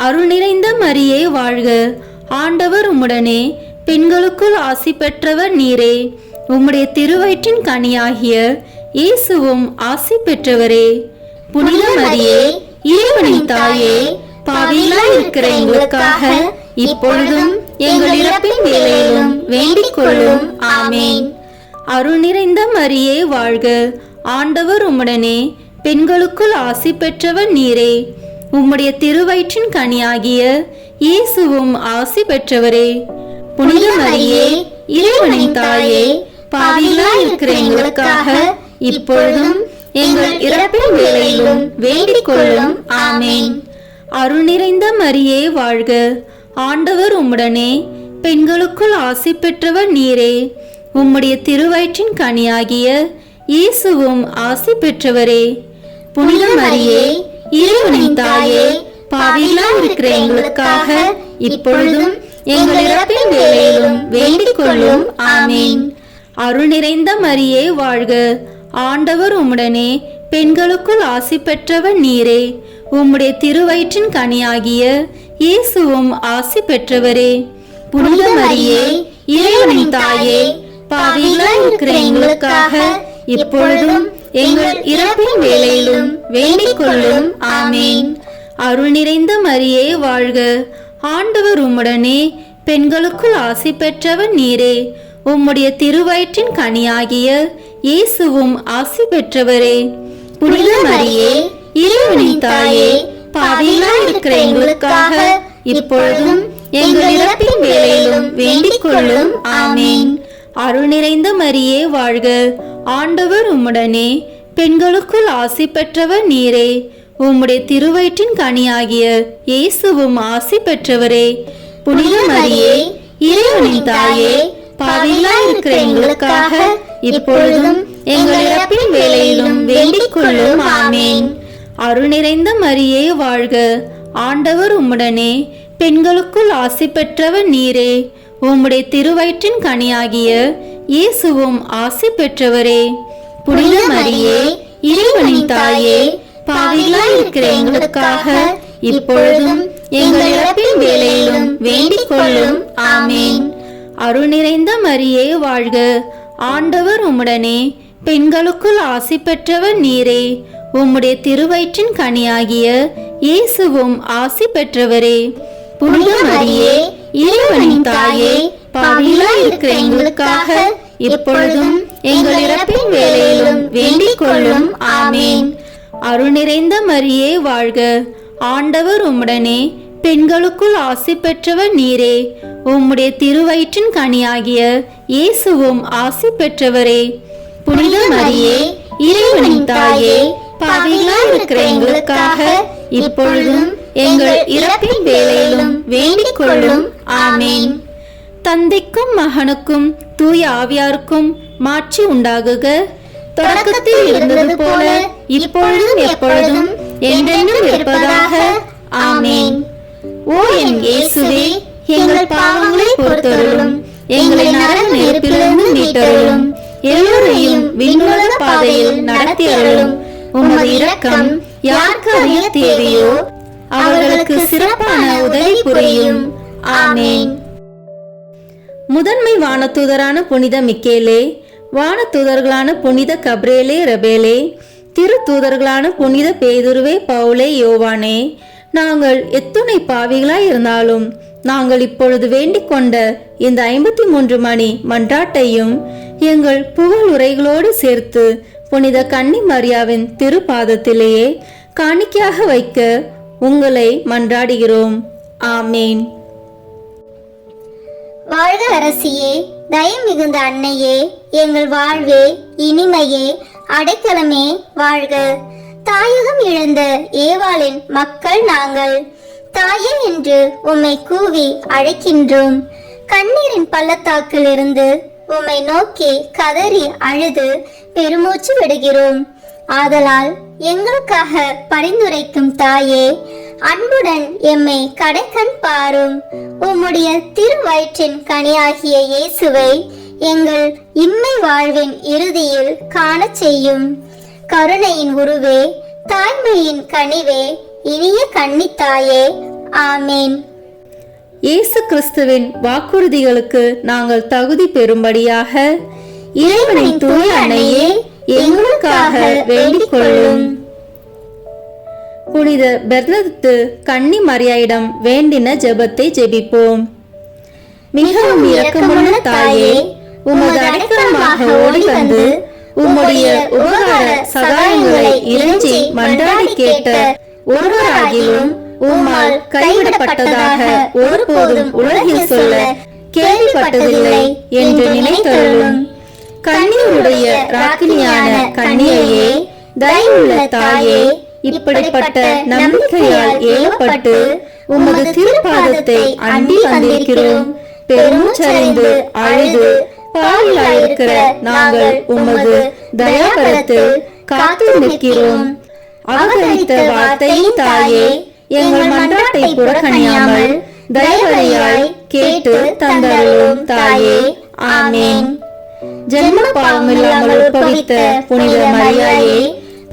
அருள் நிறைந்த மரியே வாழ்க, ஆண்டவர் உம்முடனே, பெண்களுக்குள் ஆசி பெற்றவர் நீரே. உம்முடைய திருவயிற்றின் கனியாகிய இயேசுவும் ஆசி பெற்றவரே. புனித மரியே, இறைவனின் தாயே, பாவிகளாய் இருக்கிற எங்களுக்காக இப்பொழுதும் எங்கள் இறப்பின் வேளையிலும் வேண்டிக் கொள்ளும். ஆமேன். அருள் நிறைந்த மரியே வாழ்க, ஆண்டவர் உம்முடனே, பெண்களுக்குள் ஆசி பெற்றவர் நீரே. உம்முடைய திருவயிற்றின் கனியாகிய இயேசுவும் ஆசி பெற்றவரே. புனித மரியே, இறைவனின் தாயே, பாவிகளாய் இருக்கிற எங்களுக்காக இப்பொழுதும் எங்கள் இறப்பின் வேளையிலும் வேண்டிக் கொள்ளும். ஆமேன். அருள் நிறைந்த மரியே வாழ்க, ஆண்டவர் உம்முடனே, பெண்களுக்குள் ஆசி பெற்றவர் நீரே. உம்முடைய திருவயிற்றின் கனியாகிய இயேசுவும் ஆசி பெற்றவரே. புனித மரியே, இறைவனின் தாயே, பாவிகளாய் இருக்கிற எங்களுக்காக இப்பொழுதும் எங்கள் இறப்பின் வேளையிலும் வேண்டிக் கொள்ளும். ஆமேன். அருள் நிறைந்த மரியே வாழ்க, ஆண்டவர் உம்முடனே, பெண்களுக்குள் ஆசி பெற்றவர் நீரே. உம்முடைய திருவயிற்றின் கனியாகிய இயேசுவும் ஆசி பெற்றவரே. புனித மரியே, இறைவனின் தாயே, பாவிகளாய் இருக்கிற எங்களுக்காக இப்பொழுதும் எங்கள் இறப்பின் வேளையிலும் வேண்டிக் கொள்ளும். ஆமேன். அருள் நிறைந்த மரியே வாழ்க, ஆண்டவர் உம்முடனே, பெண்களுக்குள் ஆசி பெற்றவர் நீரே. உம்முடைய திருவயிற்றின் கனியாகிய இயேசுவும் ஆசி பெற்றவரே. புனித மரியே, இறைவனின் தாயே, பாவிகளாய் இருக்கிற எங்களுக்காக இப்பொழுதும் எங்கள் இறப்பின் வேளையிலும் வேண்டிக் கொள்ளும். ஆமேன். அருள் நிறைந்த மரியே வாழ்க, ஆண்டவர் உம்முடனே, பெண்களுக்குள் ஆசி பெற்றவர் நீரே. உம்முடைய திருவயிற்றின் கனியாகிய இயேசுவும் ஆசி பெற்றவரே. புனித மரியே, இறைவனின் தாயே, பாவிகளாய் இருக்கிற எங்களுக்காக இப்பொழுதும் எங்கள் இறப்பின் வேளையிலும் வேண்டிக் கொள்ளும். ஆமேன். அருள் நிறைந்த மரியே வாழ்க, ஆண்டவர் உம்முடனே, பெண்களுக்குள் ஆசி பெற்றவர் நீரே. உம்முடைய திருவயிற்றின் கனியாகிய இயேசுவும் ஆசி பெற்றவரே. புனித மரியே, இறைவனின் தாயே, பாவிகளாய் இருக்கிற எங்களுக்காக இப்பொழுதும் எங்கள் இறப்பின் வேளையிலும் வேண்டிக் கொள்ளும். ஆமேன். அருள் நிறைந்த மரியே வாழ்க. ஆண்டவர் உம்முடனே, பெண்களுக்குள் ஆசி பெற்றவர் நீரே. உம்முடைய திருவயிற்றின் கனியாகிய இயேசுவும் ஆசி பெற்றவரே. புனித மரியே, இறைவனின் தாயே, பாவிகளாய் இருக்கிற எங்களுக்காக இப்பொழுதும் எங்கள் இறப்பின் வேளையிலும் வேண்டிக் கொள்ளும். ஆமேன். அருள் நிறைந்த மரியே வாழ்க. ஆண்டவர் உம்முடனே, பெண்களுக்குள் ஆசி பெற்றவர் நீரே. உம்முடைய திருவயிற்றின் கனியாகிய இயேசுவும் ஆசி பெற்றவரே. புனித மரியே, இறைவனின் தாயே, பாவிகளாய் இருக்கிற எங்களுக்காக இப்பொழுதும் எங்கள் இறப்பின் வேளையிலும் வேண்டிக் கொள்ளும். ஆமேன். தந்தைக்கும் மகனுக்கும் தூய ஆவியாருக்கும் மாட்சி உண்டாகுக. தொடக்கத்தில் இருந்தது போல இப்பொழுதும் எப்பொழுதும் என்றென்றும் இருப்பதாக. ஆமேன். ஓ என் இயேசுவே, எங்கள் பாவங்களை பொறுத்தருளும், எங்களை நரக நெருப்பிலிருந்து மீட்டருளும், எல்லோரையும் விண்ணுலக பாதையில் நடத்தி அருளும். உமது இரக்கம் யாருக்கு அதிக தேவையோ அவர்களுக்கு சிறப்பான உதவி புரியும். ஆமேன். முதன்மை வானதூதரான புனித மிக்கேலே, வானதூதர்களான புனித கப்ரேலே ரபேலே, திரு தூதர்களான புனித பேதுருவே பவுலே யோவானே, நாங்கள் எத்துணை பாவிகளாய் இருந்தாலும் நாங்கள் இப்பொழுது வேண்டிக் கொண்ட இந்த 53 மணி மன்றாட்டையும் எங்கள் புகழ் உரைகளோடு சேர்த்து புனித கன்னி மரியாவின் திருப்பாதத்திலேயே காணிக்கையாக வைக்க உங்களை மன்றாடுகிறோம். ஆமேன். வாழ்க அரசியே, தயம் மிகுந்த அன்னையே, எங்கள் வாழ்வே, இனிமையே, அடைக்கலமே வாழ்க. தாயகம் இழந்த ஏவாளின் மக்கள் நாங்கள். தாயே என்று உம்மை கூவி அழைக்கின்றோம். கண்ணீரின் பள்ளத்தாக்கில் இருந்து உம்மை நோக்கி கதறி அழுது பெருமூச்சு விடுகிறோம். ஆதலால் எங்களுக்காக பரிந்துரைக்கும் தாயே, அன்புடன் எம்மை கடைக்கண் பாரும். உம்முடைய திருவயிற்றின் கனியாகிய இயேசுவை எங்கள் இம்மை வாழ்வின் இறுதியில் காணச் செய்யும். கருணையின் உருவே, தாய்மையின் கனிவே, இனிய கன்னித்தாயே. ஆமேன். இயேசு கிறிஸ்துவின் வாக்குறுதிகளுக்கு நாங்கள் தகுதி பெறும்படியாக இறைவனின் தூய அன்னையே, எங்களுக்காக வேண்டிக் கொள்ளும். புனித பெர்னத்து கன்னி மரியாயிடம் வேண்டின ஜெபத்தை ஜெபிப்போம். மிகவும் இரக்கமுள்ள தாயே, உமது அடைக்கலமாக ஓடி வந்து உம்முடைய உபகார சகாயங்களை இறைஞ்சி மன்றாடி கேட்ட ஒருவராகிலும் உம்மால் கைவிடப்பட்டதாக ஒருபோதும் உலகில் சொல்ல கேள்விப்பட்டதில்லை என்று நினைத்தருளும். கன்னியருடைய ராக்கினியான கன்னியையே, தயவுள்ள தாயே, இப்படிப்பட்ட நம்பிக்கையால் ஏவப்பட்டு உமது திருப்பாதத்தை அண்டி வந்திருக்கிறோம். பெருமூச்சறிந்து அழுது பாவிலாயிருக்கிற நாங்கள் உமது தயாபரத்தில் காத்து நிற்கிறோம். அவதரித்த வார்த்தையின் தாயே, எங்கள் மன்றாட்டை புறக்கணியாமல் தயவரையாய் கேட்டு தந்தருளும் தாயே. ஆமேன். ஜென்ம பாவமில்லாமல் உற்பவித்த புனித மரியாயே,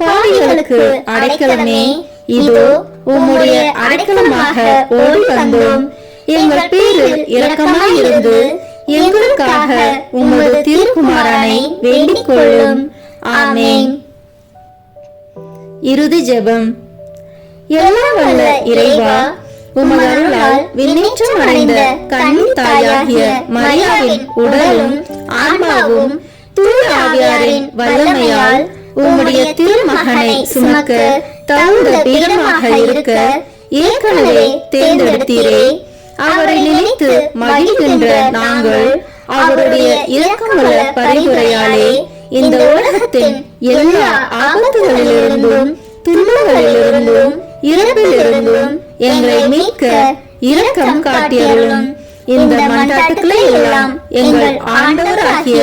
பாவிகளுக்கு அடைக்கலமே, இதோ உம்முடைய அடைக்கலமாக ஓடி வந்தோம். எங்கள் பேரில் இரக்கமாயிருந்து எங்களுக்காக உமது திருக்குமாரனை வேண்டிக் கொள்ளும். ஆமேன். இறுதி ஜெபம். எல்லாம் வல்ல இறைவா, உமது அருளால் விண்ணேற்றம் அடைந்த கன்னி தாயாகிய மரியாவின் உடலும் ஆன்மாவும் தூய ஆவியாரின் வல்லமையால் உம்முடைய திருமகனை சுமக்க தகுந்த பீடமாக இருக்க ஏற்கனவே தேர்ந்தெடுத்தீரே. அவரை நினைத்து மகிழ்கின்ற நாங்கள் அவருடைய இரக்கமுள்ள பரிந்துரையாலே இந்த உலகத்தின் எல்லா ஆபத்துகளிலிருந்தும் துன்பங்களிலிருந்தும் இறப்பிலிருந்தும் எங்களை மீட்க இரக்கம் காட்டியருளும். இந்த மன்றாட்டுக்களை எல்லாம் எங்கள் ஆண்டவராகிய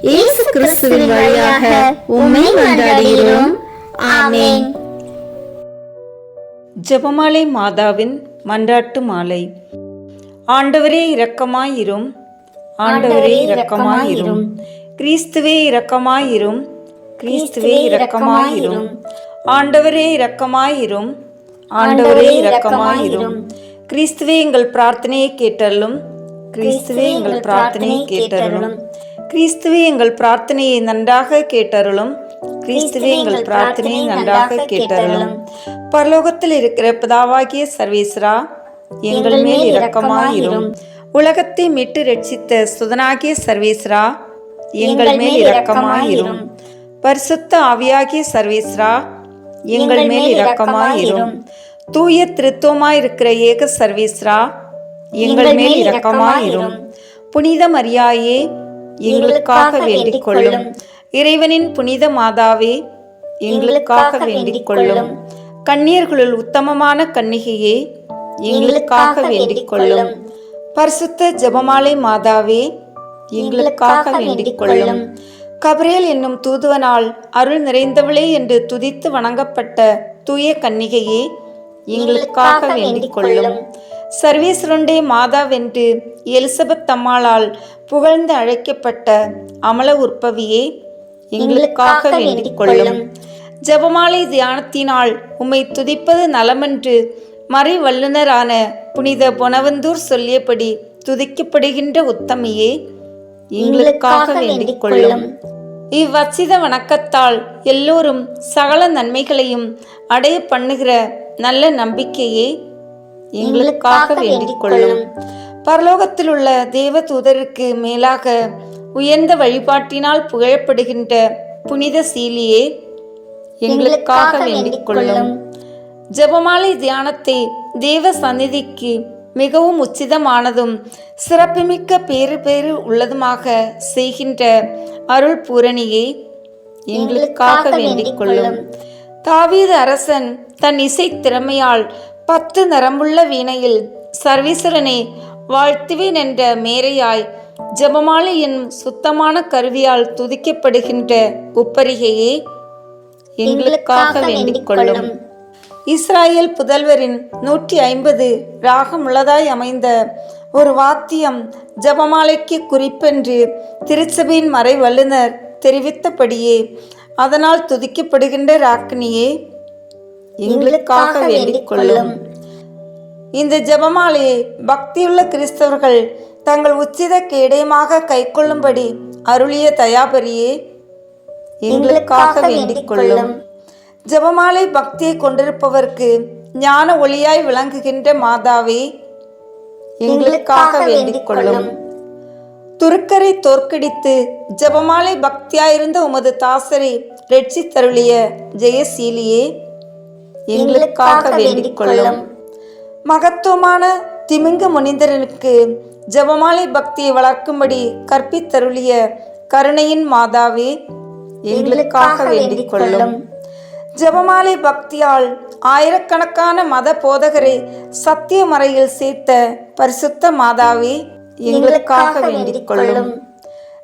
இயேசு கிறிஸ்துவின் வழியாக உம்மை மன்றாடுகிறோம். ஆமேன். ஜெபமாலை மாதாவின் மன்றாட்டு மாலை. ஆண்டவரே இரக்கமாயிரும், ஆண்டவரே இரக்கமாயிரும். கிறிஸ்துவே இரக்கமாயிரும். கிறிஸ்துவே இரக்கமாயிரும். ஆண்டவரே இரக்கமாயிரும். ஆண்டவரே இரக்கமாயிரும். கிறிஸ்துவே எங்கள் பிரார்த்தனையை கேட்டருளும். கிறிஸ்துவே எங்கள் பிரார்த்தனையை கேட்டருளும். கிறிஸ்துவே எங்கள் பிரார்த்தனையை நன்றாக கேட்டருளும். கிறிஸ்துவே எங்கள் பிரார்த்தனையை நன்றாக கேட்டருளும். பரலோகத்தில் இருக்கிற பிதாவாகிய சர்வேஸ்வரா, எங்கள் மேல் இரக்கமாயிரும். உலகத்தை மீட்டு ரட்சித்த சுதனாகிய சர்வேஸ்வரா, எங்கள் மேல் இரக்கமாயிரும். பரிசுத்த ஆவியாகிய சர்வேஸ்வரா, எங்கள் மேல் இரக்கமாயிரும். தூய திருத்துவமாயிருக்கிற ஏக சர்வேஸ்வரா, எங்கள் மேல் இரக்கமாயிரும். புனித மரியாயே, எங்களுக்காக வேண்டிக் கொள்ளும். இறைவனின் புனித மாதாவே, எங்களுக்காக வேண்டிக் கொள்ளும். கன்னியர்களுள் உத்தமமான கன்னிகையே, எங்களுக்காக வேண்டிக் கொள்ளும். பரிசுத்த ஜெபமாலை மாதாவே, எங்களுக்காக வேண்டிக் கொள்ளும். கபிரியேல் என்னும் தூதுவனால் அருள் நிறைந்தவளே என்று துதித்து வணங்கப்பட்ட தூய கன்னிகையே, எங்களுக்காக வேண்டிக் கொள்ளும். சர்வேஸ்வரனுடைய மாதாவென்று எலிசபெத் அம்மாளால் புகழ்ந்து அழைக்கப்பட்ட அமல உற்பவியே, எங்களுக்காக வேண்டிக் கொள்ளும். ஜெபமாலை தியானத்தினால் உம்மை துதிப்பது நலமென்று மறை வல்லுனரான புனித பொனவந்தூர் சொல்லியபடி துதிக்கப்படுகின்ற உத்தமியே, எங்களுக்காக வேண்டிக் கொள்ளும். இவ்வச்சித வணக்கத்தால் எல்லோரும் சகல நன்மைகளையும் அடைய பண்ணுகிற நல்ல நம்பிக்கையே, எங்களுக்காக வேண்டிக் கொள்ளும். பரலோகத்தில் உள்ள தேவ தூதருக்கு மேலாக உயர்ந்த வழிபாட்டினால் புகழப்படுகின்ற புனித சீலியே, எங்களுக்காக வேண்டிக் கொள்ளும். ஜெபமாலை தியானத்தை தேவ சந்நிதிக்கு மிகவும் உச்சிதமானதும் சிறப்புமிக்க பேறு உள்ளதுமாக செய்கின்ற அருள் பூரணியே, எங்களுக்காக வேண்டிக் கொள்ளும். தாவீது அரசன் தன் இசை திறமையால் 10 நரம்புள்ள வீணையில் சர்வேஸ்வரனை வாழ்த்துவேன் என்ற மேரையாய் ஜெபமாலை என்னும் சுத்தமான கருவியால் துதிக்கப்படுகின்ற உப்பரிகையே, எங்களுக்காக வேண்டிக் கொள்ளும். இஸ்ராயேல் புதல்வரின் 150 ராகமுள்ளதாய் அமைந்த ஒரு வாத்தியம் ஜெபமாலைக்கு குறிப்பென்று திருச்சபையின் மறை வல்லுனர் தெரிவித்தபடியே அதனால் துதிக்கப்படுகின்ற ராக்கினியே, எங்களுக்காக வேண்டிக் கொள்ளும். இந்த ஜெபமாலையை பக்தியுள்ள கிறிஸ்தவர்கள் தங்கள் உச்சித கேடயமாக கைக்கொள்ளும்படி அருளிய தயாபரியே, எங்களுக்காக வேண்டிக் கொள்ளும். ஜெபமாலை பக்தியை கொண்டிருப்பவர்க்கு ஞான ஒளியாய் விளங்குகின்ற மாதாவே, எங்களுக்காக வேண்டிக் கொள்ளும். துருக்கரை தோற்கடித்து ஜெபமாலை பக்தியாயிருந்த உமது தாசரை ரட்சித்தருளிய ஜெயசீலியே, எங்களுக்காக வேண்டிக் கொள்ளும். மகத்துவமான திமிங்க முனிந்தரனுக்கு ஜெபமாலை பக்தியை வளர்க்கும்படி கற்பித்தருளிய கருணையின் மாதாவே, எங்களுக்காக வேண்டிக் கொள்ளும். ஜெபமாலை பக்தியால் ஆயிரக்கணக்கான மத போதகரை சத்திய மறையில் சேர்த்த பரிசுத்த மாதாவே, எங்களுக்காக வேண்டிக் கொள்ளும்.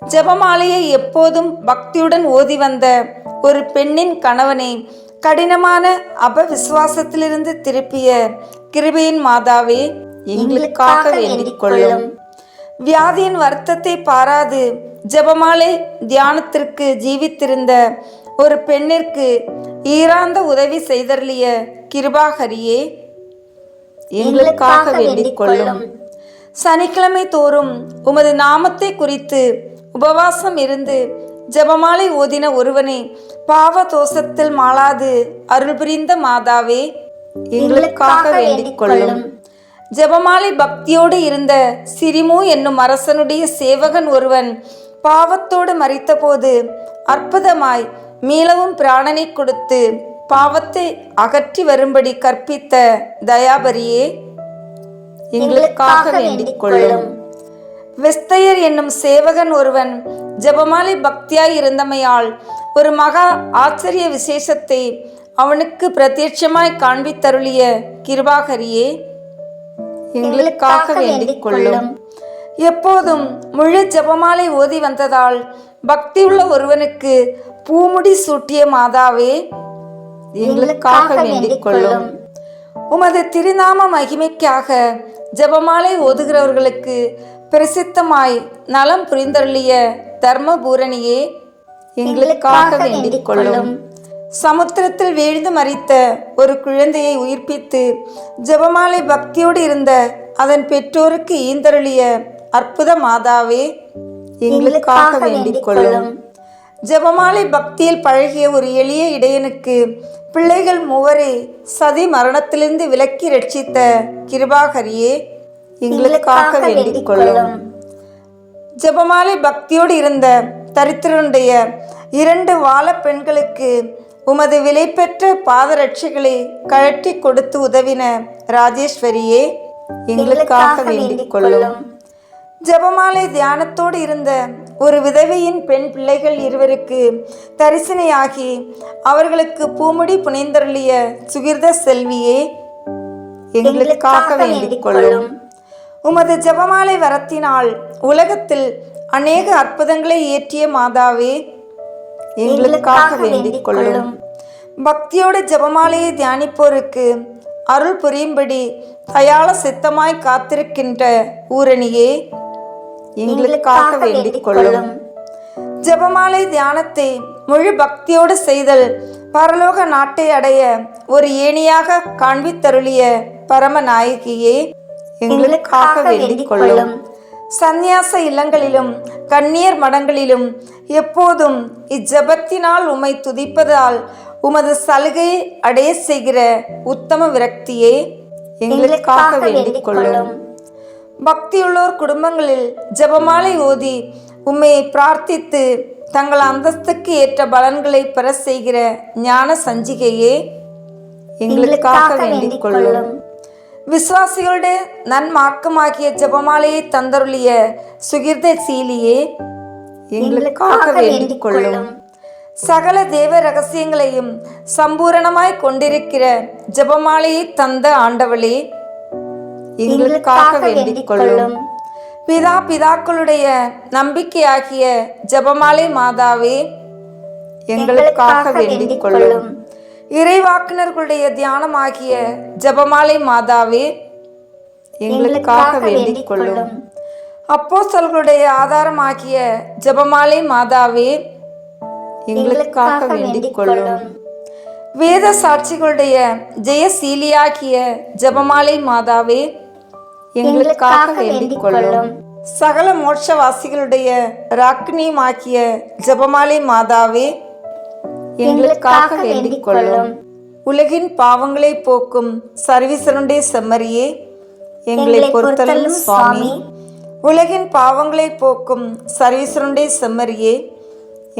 ஜெபமாலையை எப்போதும் பக்தியுடன் ஓதி வந்த ஒரு பெண்ணின் கணவனை கடினமான அபவிசுவாசத்திலிருந்து திருப்பிய கிருபையின் மாதாவே, எங்களுக்காக வேண்டிக் கொள்ளும். வியாதியின் வருத்தத்தை பாராது ஜெபமாலை தியானத்திற்கு ஜீவித்திருந்த ஒரு பெண்ணிற்கு ஈராந்த உதவி செய்தருளிய கிருபாகரியே, எங்களுக்காக வேண்டிக் கொள்ளும். சனிக்கிழமை தோறும் உமது நாமத்தை குறித்து உபவாசம் இருந்து ஜெபமாலை ஓதின ஒருவனை பாவ தோஷத்தில் மாளாது அருள் புரிந்த மாதாவே, எங்களுக்காக வேண்டிக் கொள்ளும். ஜெபமாலை பக்தியோடு இருந்த சிரிமு என்னும் அரசனுடைய சேவகன் ஒருவன் பாவத்தோடு மரித்தபோது அற்புதமாய் மீளவும் பிராணனை கொடுத்து பாவத்தை அகற்றி வரும்படி கற்பித்த தயாபரியே, எங்களுக்காக வேண்டிக் கொள்ளும். வெஸ்தையர் என்னும் சேவகன் ஒருவன் ஜெபமாலை பக்தியாய் இருந்தமையால் ஒரு மகா ஆச்சரிய விசேஷத்தை அவனுக்கு பிரத்யட்சமாய் காண்பித்தருளிய கிருபாகரியே, எங்களுக்காக வேண்டிக் கொள்ளும். எப்போதும் முழு ஜெபமாலை ஓதி வந்ததால் பக்தியுள்ள ஒருவனுக்கு பூமுடி சூட்டிய மாதாவே, எங்களுக்காக வேண்டிக் கொள்ளும். உமது திருநாம மகிமைக்காக ஜெபமாலை ஓதுகிறவர்களுக்கு பிரசித்தமாய் நலம் புரிந்தருளிய தர்மபூரணியே எங்களுக்காக வேண்டிக் கொள்ளும். சமுத்திரத்தில் வீழ்ந்து மரித்த ஒரு குழந்தையை உயிர்ப்பித்து ஜெபமாலை பக்தியோடு இருந்த அதன் பெற்றோருக்கு ஈந்தருளிய அற்புத மாதாவே எங்களுக்காக வேண்டிக் கொள்ளும். ஜெபமாலை பக்தியில் பழகிய ஒரு எளிய இடையனுக்கு பிள்ளைகள் மூவரை சதி மரணத்திலிருந்து விலக்கி ரட்சித்த கிருபாகரியே எங்களுக்காக வேண்டிக் கொள்ளும். ஜெபமாலை பக்தியோடு இருந்த தரித்திரனுடைய 2 வாழ பெண்களுக்கு உமது விலை பெற்ற பாதரட்சிகளை கழற்றி கொடுத்து உதவின ராஜேஸ்வரியே எங்களுக்காக வேண்டிக் கொள்ளும். ஜெபமாலை தியானத்தோடு இருந்த ஒரு விதவையின் பெண் பிள்ளைகள் 2 தரிசனையாகி அவர்களுக்கு பூமுடி புனைந்தருளிய சுகிர்த செல்வியே எங்களுக்காக வேண்டிக் கொள்ளும். உமது ஜெபமாலை வரத்தினால் உலகத்தில் அநேக அற்புதங்களை ஏற்றிய மாதாவே எங்களுக்காக வேண்டிக் கொள்ளும். பக்தியோடு ஜெபமாலையை தியானிப்போருக்கு அருள் புரியும்படி தயாள சித்தமாய் காத்திருக்கின்ற ஊரணியே எங்களுக்காக வேண்டிக் கொள்ளும். ஜெபமாலை தியானத்தை முழு பக்தியோடு செய்தல் பரலோக நாட்டை அடைய ஒரு ஏணியாக காண்பித்தருளிய பரமநாயகியே எங்களுக்காக வேண்டிக் கொள்ளும். சந்நியாச இல்லங்களிலும் கன்னியர் மடங்களிலும் எப்போதும் இஜபத்தினால் உம்மை துதிப்பதால் உமது சலுகை அடைய செய்கிற உத்தம விரக்தியே எங்களுக்காக வேண்டிக் கொள்ளும். பக்தியுள்ளோர் குடும்பங்களில் ஜெபமாலை ஓதி உம்மை பிரார்த்தித்து தங்கள் அந்தஸ்துக்கு ஏற்ற பலன்களை பெற செய்கிற ஞான சஞ்சிகையே எங்களுக்காக வேண்டிக் கொள்ளும். விசுவாசிகளுடைய நன்மார்க்கமாகிய ஜெபமாலையை தந்தருளிய சுகிர்த சீலியே எங்களுக்காக வேண்டிக் கொள்ளும். சகல தேவ ரகசியங்களையும் சம்பூரணமாய் கொண்டிருக்கிற ஜெபமாலையை தந்த ஆண்டவளே எங்களுக்காக வேண்டிக் கொள்ளும். பிதாக்களுடைய நம்பிக்கையாகிய ஜெபமாலை மாதாவே எங்களுக்காக வேண்டிக் கொள்ளும். இறைவாக்கினர்களுடைய தியானமாகிய ஜெபமாலை மாதாவே எங்களுக்காக வேண்டிக் கொள்ளும். அப்போஸ்தலர்களுடைய ஆதாரமாகிய ஜெபமாலை மாதாவே எங்களுக்காக வேண்டிக் கொள்ளும். வேத சாட்சிகளுடைய ஜெயசீலியாகிய ஜெபமாலை மாதாவே எங்களுக்காக வேண்டிக் கொள்ளும். சகல மோட்சவாசிகளுடைய ராக்கினியுமாகிய ஜெபமாலை மாதாவே எங்களுக்காக வேண்டிக் கொள்ளும். உலகின் பாவங்களை போக்கும் சர்வீசருடைய செம்மறியே எங்களை பொறுத்தருளும் சுவாமி. உலகின் பாவங்களை போக்கும் சர்வீசருடைய செம்மறியே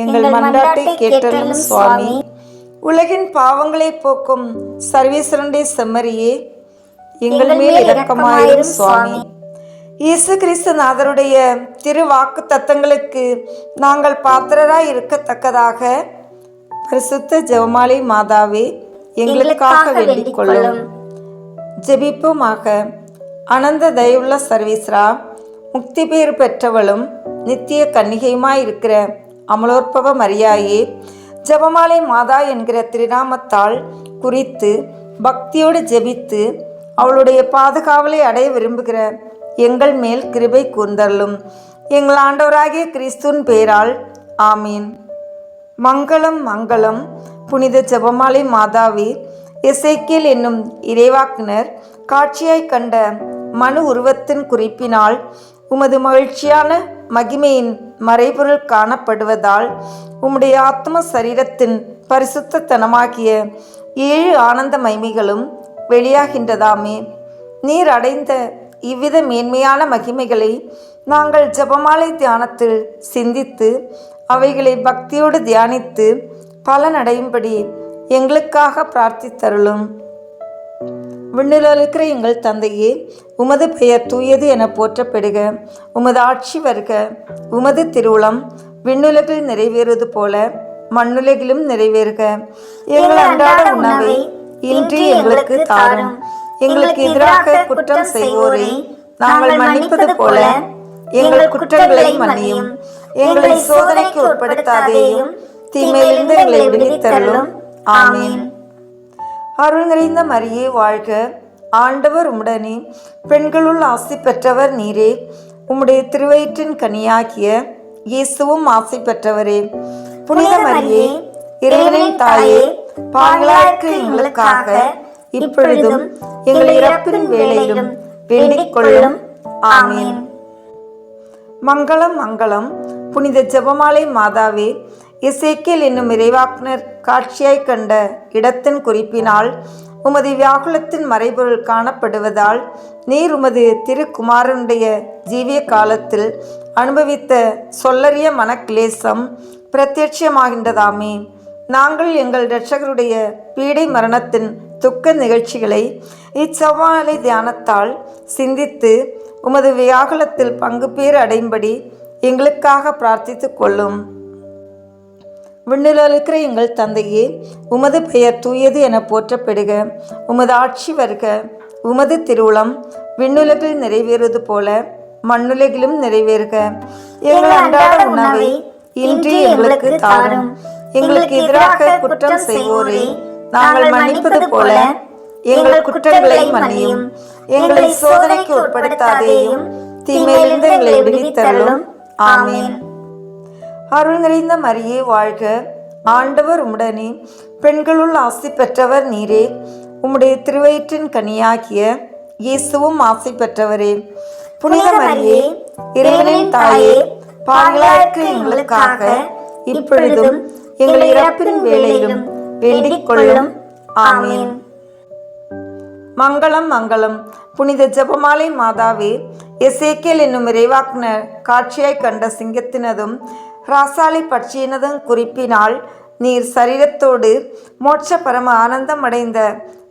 எங்கள் மன்றாட்டை கேட்டருளும் சுவாமி. உலகின் பாவங்களை போக்கும் சர்வீசருடைய செம்மறியே எங்கள் மேல் இரக்கமாயிரும் சுவாமி. இயேசு கிறிஸ்து நாதருடைய திரு வாக்கு தத்தங்களுக்கு நாங்கள் பாத்திரராய் இருக்கத்தக்கதாக பரிசுத்த ஜெபமாலை மாதாவே எங்களுக்காக வேண்டிக் கொள்ளும். ஜெபிப்போமாக. அனந்த தயவுள்ள சர்வீஸ்ரா, முக்தி பேறு பெற்றவளும் நித்திய கன்னிகையுமாயிருக்கிற அமலோற்பவ மரியாயே, ஜெபமாலை மாதா என்கிற திருநாமத்தால் குறித்து பக்தியோடு ஜெபித்து அவளுடைய பாதுகாவலை அடைய விரும்புகிற எங்கள் மேல் கிருபை கூர்ந்தருளும். எங்கள் ஆண்டவராகிய கிறிஸ்துவின் பேரால் ஆமீன். மங்களம் மங்களம். புனித ஜெபமாலை மாதாவே, எசேக்கியேல் என்னும் இறைவாக்கினர் காட்சியாய் கண்ட மனு உருவத்தின் குறிப்பினால் உமது மகிழ்ச்சியான மகிமையின் மறைபொருள் காணப்படுவதால் உம்முடைய ஆத்ம சரீரத்தின் பரிசுத்தனமாகிய 7 ஆனந்த மகிமைகளும் வெளியாகின்றதாமே. நீர் அடைந்த இவ்வித மேன்மையான மகிமைகளை நாங்கள் ஜெபமாலை தியானத்தில் சிந்தித்து அவைகளை பக்தியோடு தியானித்து பலனடையும்படி எங்களுக்காக பிரார்த்தித்தருளும். விண்ணிலிருக்கிற எங்கள் தந்தையே, உமது பெயர் தூயது என போற்றப்படுக. உமது ஆட்சி வருக. உமது திருவுளம் விண்ணுலகில் நிறைவேறுவது போல மண்ணுலகிலும் நிறைவேறுக. எங்கள் அன்றாட உணவை இன்று எங்களுக்கு தாரும். எங்களுக்கு எதிராக குற்றம் செய்வோரை நாங்கள் மன்னிப்பது போல எங்கள் குற்றங்களை மன்னியும். எங்களை சோதனைக்கு உட்படுத்தாதேயும், தீமையிலிருந்து எங்களை விடுவித்தருளும். ஆமீன். அருள் நிறைந்த மரியே வாழ்க. ஆண்டவர் உம்முடனே, பெண்களுள் ஆசி பெற்றவர் நீரே. உம்முடைய திருவயிற்றின் கனியாகிய இயேசுவும் ஆசி பெற்றவரே. புனித மரியே, இறைவனின் தாயே, பாவிகளாயிருக்கிற எங்களுக்காக இப்பொழுதும் எங்கள் இறப்பின் வேளையிலும் வேண்டிக் கொள்ளும். ஆமீன். மங்களம் மங்களம். புனித ஜெபமாலை மாதாவே, எசேக்கியேல் என்னும் இறைவாக்கினர் காட்சியாய் கண்ட இடத்தின் குறிப்பினால் உமது வியாகுலத்தின் மறைபொருள் காணப்படுவதால் நீர் உமது திருக்குமாரனுடைய ஜீவிய காலத்தில் அனுபவித்த சொல்லறிய மனக்லேசம் பிரத்யட்சமாகின்றதாமே. நாங்கள் எங்கள் இரட்சகருடைய பீடை மரணத்தின் துக்க நிகழ்ச்சிகளை இச்செவ்வாழை தியானத்தால் சிந்தித்து உமது வியாகுலத்தில் பங்கு பேர் அடையும்படி எங்களுக்காக பிரார்த்தித்து கொள்ளும். விண்ணில் இருக்கிற எங்கள் தந்தையே, உமது பெயர் தூயது என போற்றப்படுக. உமது ஆட்சி வருக. உமது திருவுளம் விண்ணுலகில் நிறைவேறுவது போல மண்ணுலகிலும் நிறைவேறுக. எங்கள் அன்றாட உணவை இன்று எங்களுக்கு தாரும். எங்களுக்கு எதிராக குற்றம் செய்வோரை நாங்கள் மன்னிப்பது போல எங்கள் குற்றங்களை மன்னியும். எங்களை சோதனைக்கு உட்படுத்தாதேயும், தீமையிலிருந்து எங்களை விடுவித்தருளும். ஆமீன். அருள் நிறைந்த மரியே வாழ்க. ஆண்டவர் உம்முடனே, பெண்களுள் ஆசி பெற்றவர் நீரே. உம்முடைய திருவயிற்றின் கனியாகிய இயேசுவும் ஆசி பெற்றவரே. புனித மரியே, இறைவனின் தாயே, பாவிகளாயிருக்கிற எங்களுக்காக இப்பொழுதும் எங்கள் இறப்பின் வேளையிலும் வேண்டிக் கொள்ளும். ஆமீன். மங்களம் மங்களம். புனித ஜெபமாலை மாதாவே, எசேக்கியேல் என்னும் இறைவாக்கினர் காட்சியாய் கண்ட சிங்கத்தினதும் ராசாலை பட்சியினதும் குறிப்பினால் நீர் சரீரத்தோடு மோட்ச பரம ஆனந்தம் அடைந்த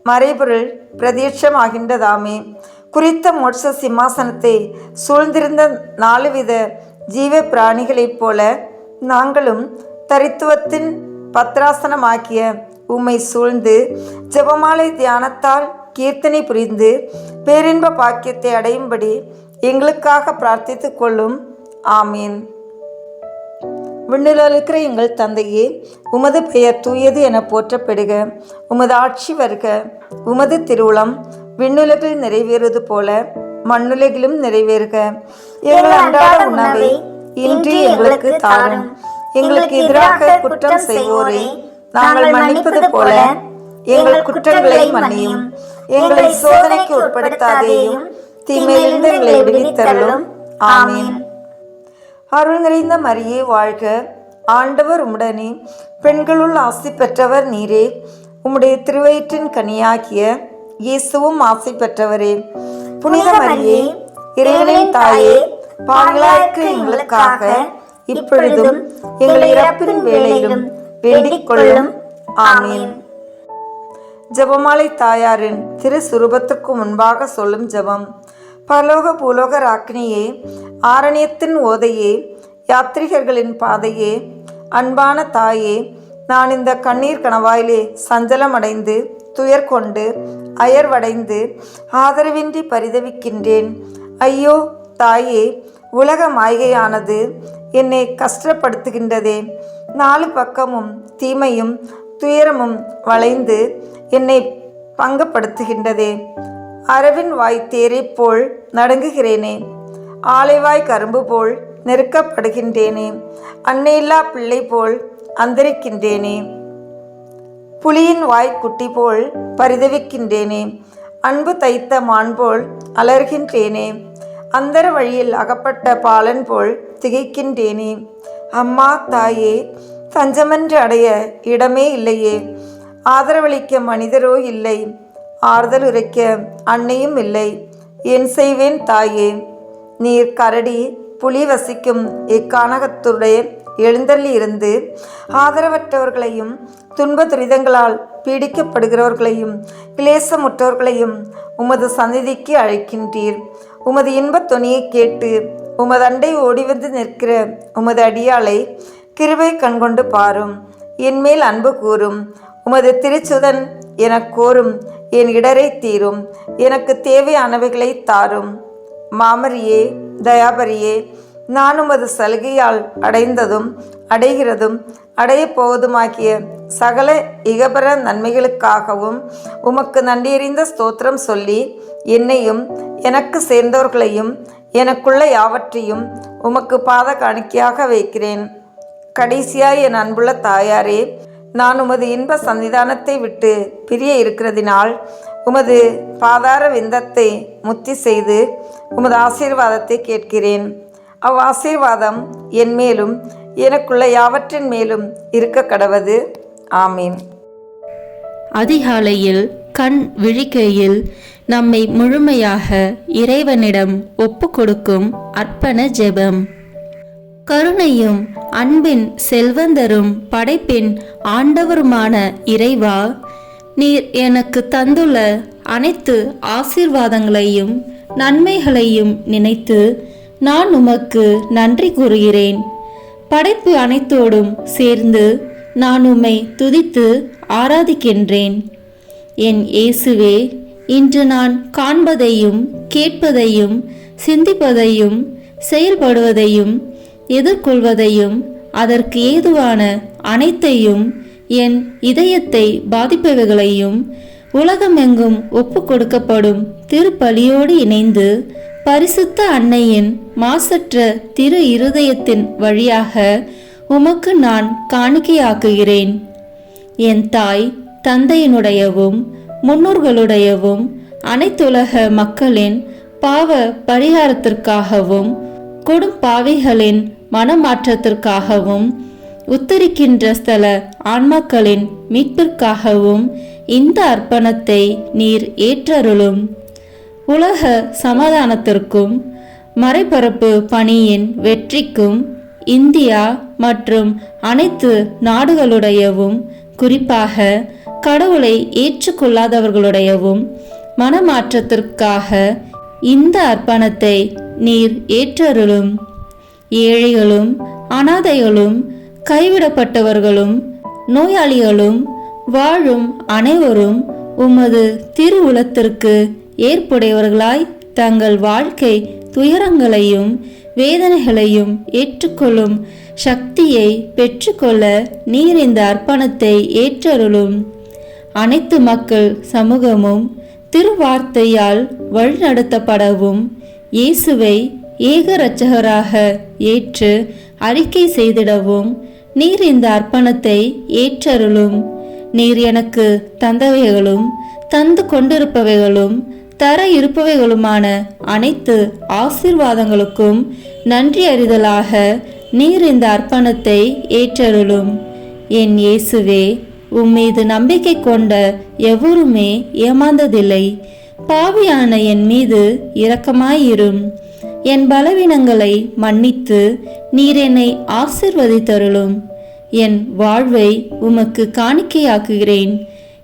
மறைபொருள் பிரத்யட்சமாகின்றதாமே. குறித்த மோட்ச சிம்மாசனத்தை சூழ்ந்திருந்த 4 வித ஜீவ பிராணிகளைப் போல நாங்களும் தரித்துவத்தின் பத்ராசனமாக்கிய உம்மை சூழ்ந்து ஜெபமாலை தியானத்தால் கீர்த்தனை புரிந்து பேரின்ப பாக்கியத்தை அடையும்படி எங்களுக்காக பிரார்த்தித்து கொள்ளும். ஆமீன். விண்ணில் இருக்கிற எங்கள் தந்தையே, உமது பெயர் தூயது என போற்றப்படுக. உமது ஆட்சி வருக. உமது திருவுளம் விண்ணுலகில் நிறைவேறுவது போல மண்ணுலகிலும் நிறைவேறுக. எங்கள் அன்றாட உணவை இன்று எங்களுக்கு தாரும். எங்களுக்கு எதிராக குற்றம் செய்வோரை நாங்கள் மன்னிப்பது போல எங்கள் குற்றங்களை மன்னியும். எங்களை சோதனைக்கு உட்படுத்தாதேயும், தீமையிலிருந்து எங்களை விடுவித்தருளும். ஆமீன். அருள் நிறைந்த மரியே வாழ்க. ஆண்டவர் உம்முடனே, பெண்களுள் ஆசி பெற்றவர் நீரே. உம்முடைய திருவயிற்றின் கனியாகிய இயேசுவும் ஆசி பெற்றவரே. புனித மரியே, இறைவனின் தாயே, பாவிகளாயிருக்கிற எங்களுக்காக இப்பொழுதும் எங்கள் இறப்பின் வேளையிலும் வேண்டிக் கொள்ளும். ஆமீன். ஜெபமாலை தாயாரின் திரு சுரூபத்துக்கு முன்பாக சொல்லும் ஜெபம். பரலோக பூலோக ராக்கினியே, ஆரண்யத்தின் ஓதையே, யாத்ரிகர்களின் பாதையே, அன்பான தாயே, நான் இந்த கண்ணீர் கணவாயிலே சஞ்சலமடைந்து துயர் கொண்டு அயர்வடைந்து ஆதரவின்றி பரிதவிக்கின்றேன். ஐயோ தாயே, உலக மாய்கையானது என்னை கஷ்டப்படுத்துகின்றதே. 4 பக்கமும் தீமையும் துயரமும் வளைந்து என்னை பங்கப்படுத்துகின்றதே. அரவின் வாய் தேரை போல் நடுங்குகிறேனே. ஆலைவாய் கரும்பு போல் நெருக்கப்படுகின்றேனே. அன்னையில்லா பிள்ளை போல் அந்தரிக்கின்றேனே. புலியின் வாய் குட்டி போல் பரிதவிக்கின்றேனே. அன்பு தைத்த மான் போல் அலர்கின்றேனே. அந்தர வழியில் அகப்பட்ட பாலன் போல் திகைக்கின்றேனே. அம்மா தாயே, தஞ்சமென்று அடைய இடமே இல்லையே. ஆதரவளிக்க மனிதரோ இல்லை. ஆறுதல் உரைக்க அன்னையும் இல்லை. என் செய்வேன் தாயே? நீர் கரடி புலி வசிக்கும் இக்கானகத்துடைய எழுந்தள்ளி இருந்து ஆதரவற்றவர்களையும் துன்ப துரிதங்களால் பீடிக்கப்படுகிறவர்களையும் கிளேசமுற்றவர்களையும் உமது சந்நிதிக்கு அழைக்கின்றீர். உமது இன்பத் தொனியை கேட்டு உமது அண்டை ஓடிவந்து நிற்கிற உமது அடியாளை கிருபை கண்கொண்டு பாரும். என்மேல் அன்பு கூறும். உமது திருச்சுதன் எனக்கோரும் என் இடரை தீரும். எனக்கு தேவையானவைகளை தாரும். மாமரியே, தயாபரியே, நான் உமது சலுகையால் அடைந்ததும் அடைகிறதும் அடையப் போவதுமாகிய சகல இகபர நன்மைகளுக்காகவும் உமக்கு நன்றியறிந்த ஸ்தோத்திரம் சொல்லி என்னையும் எனக்கு சேர்ந்தவர்களையும் எனக்குள்ள யாவற்றையும் உமக்கு பாத காணிக்கையாக வைக்கிறேன். கடைசியாய் என் அன்புள்ள தாயாரே, நான் உமது இன்ப சன்னிதானத்தை விட்டு பிரிய இருக்கிறதினால் உமது பாதார விந்தத்தை முத்தி செய்து உமது ஆசீர்வாதத்தை கேட்கிறேன். ஆசீர்வாதம் என் மேலும் எனக்குள்ள யாவற்றின் மேலும் இருக்க கடவது. ஆமீன். அதிகாலையில் கண் விழிக்கையில் நம்மை முழுமையாக இறைவனிடம் ஒப்பு கொடுக்கும் அர்ப்பண ஜெபம். கருணையும் அன்பின் செல்வந்தரும் படைப்பின் ஆண்டவருமான இறைவா, நீர் எனக்கு தந்துள்ள அனைத்து ஆசீர்வாதங்களையும் நன்மைகளையும் நினைத்து நான் உமக்கு நன்றி கூறுகிறேன். படைப்பு அனைத்தோடும் சேர்ந்து நான் உம்மை துதித்து ஆராதிக்கின்றேன். என் இயேசுவே, இன்று நான் காண்பதையும் கேட்பதையும் சிந்திப்பதையும் செயல்படுவதையும் எதிர்கொள்வதையும் அதற்கு ஏதுவான அனைத்தையும் என் இதயத்தை பாதிப்பவைகளையும் உலகமெங்கும் ஒப்பு கொடுக்கப்படும் திருப்பலியோடு இணைந்து பரிசுத்த அன்னையின் மாசற்ற திரு இருதயத்தின் வழியாக உமக்கு நான் காணிக்கையாக்குகிறேன். என் தாய் தந்தையினுடையவும் முன்னோர்களுடையவும் அனைத்துலக மக்களின் பாவ பரிகாரத்திற்காகவும் கொடும் பாவிகளின் மனமாற்றத்திற்காகவும் உத்தரிக்கின்ற ஸ்தல ஆன்மாக்களின் மீட்பிற்காகவும் இந்த அர்ப்பணத்தை நீர் ஏற்றருளும். உலக சமாதானத்திற்கும் மறைபரப்பு பணியின் வெற்றிக்கும் இந்தியா மற்றும் அனைத்து நாடுகளுடையவும் குறிப்பாக கடவுளை ஏற்றுக்கொள்ளாதவர்களுடையவும் மனமாற்றத்திற்காக இந்த அர்ப்பணத்தை நீர் ஏற்றருளும். ஏழைகளும் அனாதைகளும் கைவிடப்பட்டவர்களும் நோயாளிகளும் வாழும் அனைவரும் உமது திருவுளத்திற்கு ஏற்புடையவர்களாய் தங்கள் வாழ்க்கை துயரங்களையும் வேதனைகளையும் ஏற்றுக்கொள்ளும் சக்தியை பெற்றுக்கொள்ள நீர் இந்த அர்ப்பணத்தை ஏற்றருளும். அனைத்து மக்கள் சமூகமும் திருவார்த்தையால் வழிநடத்தப்படவும் இயேசுவை ஏக இரட்சகராக ஏற்று அறிக்கை செய்திடவும் நீர் இந்த அர்ப்பணத்தை ஏற்றருளும். நீர் எனக்கு தந்தவைகளும் தந்து கொண்டிருப்பவைகளும் தர இருப்பவைகளுமான அனைத்து ஆசீர்வாதங்களுக்கும் நன்றி அறிதலாக நீர் இந்த அர்ப்பணத்தை ஏற்றருளும். என் இயேசுவே, உம்மீது நம்பிக்கை கொண்ட எவருமே ஏமாந்ததில்லை. பாவியான என் மீது இரக்கமாயிரும். என் பலவீனங்களை மன்னித்து நீர் என்னை ஆசீர்வதித்தருளும். என் வாழ்வை உமக்கு காணிக்கையாக்குகிறேன்.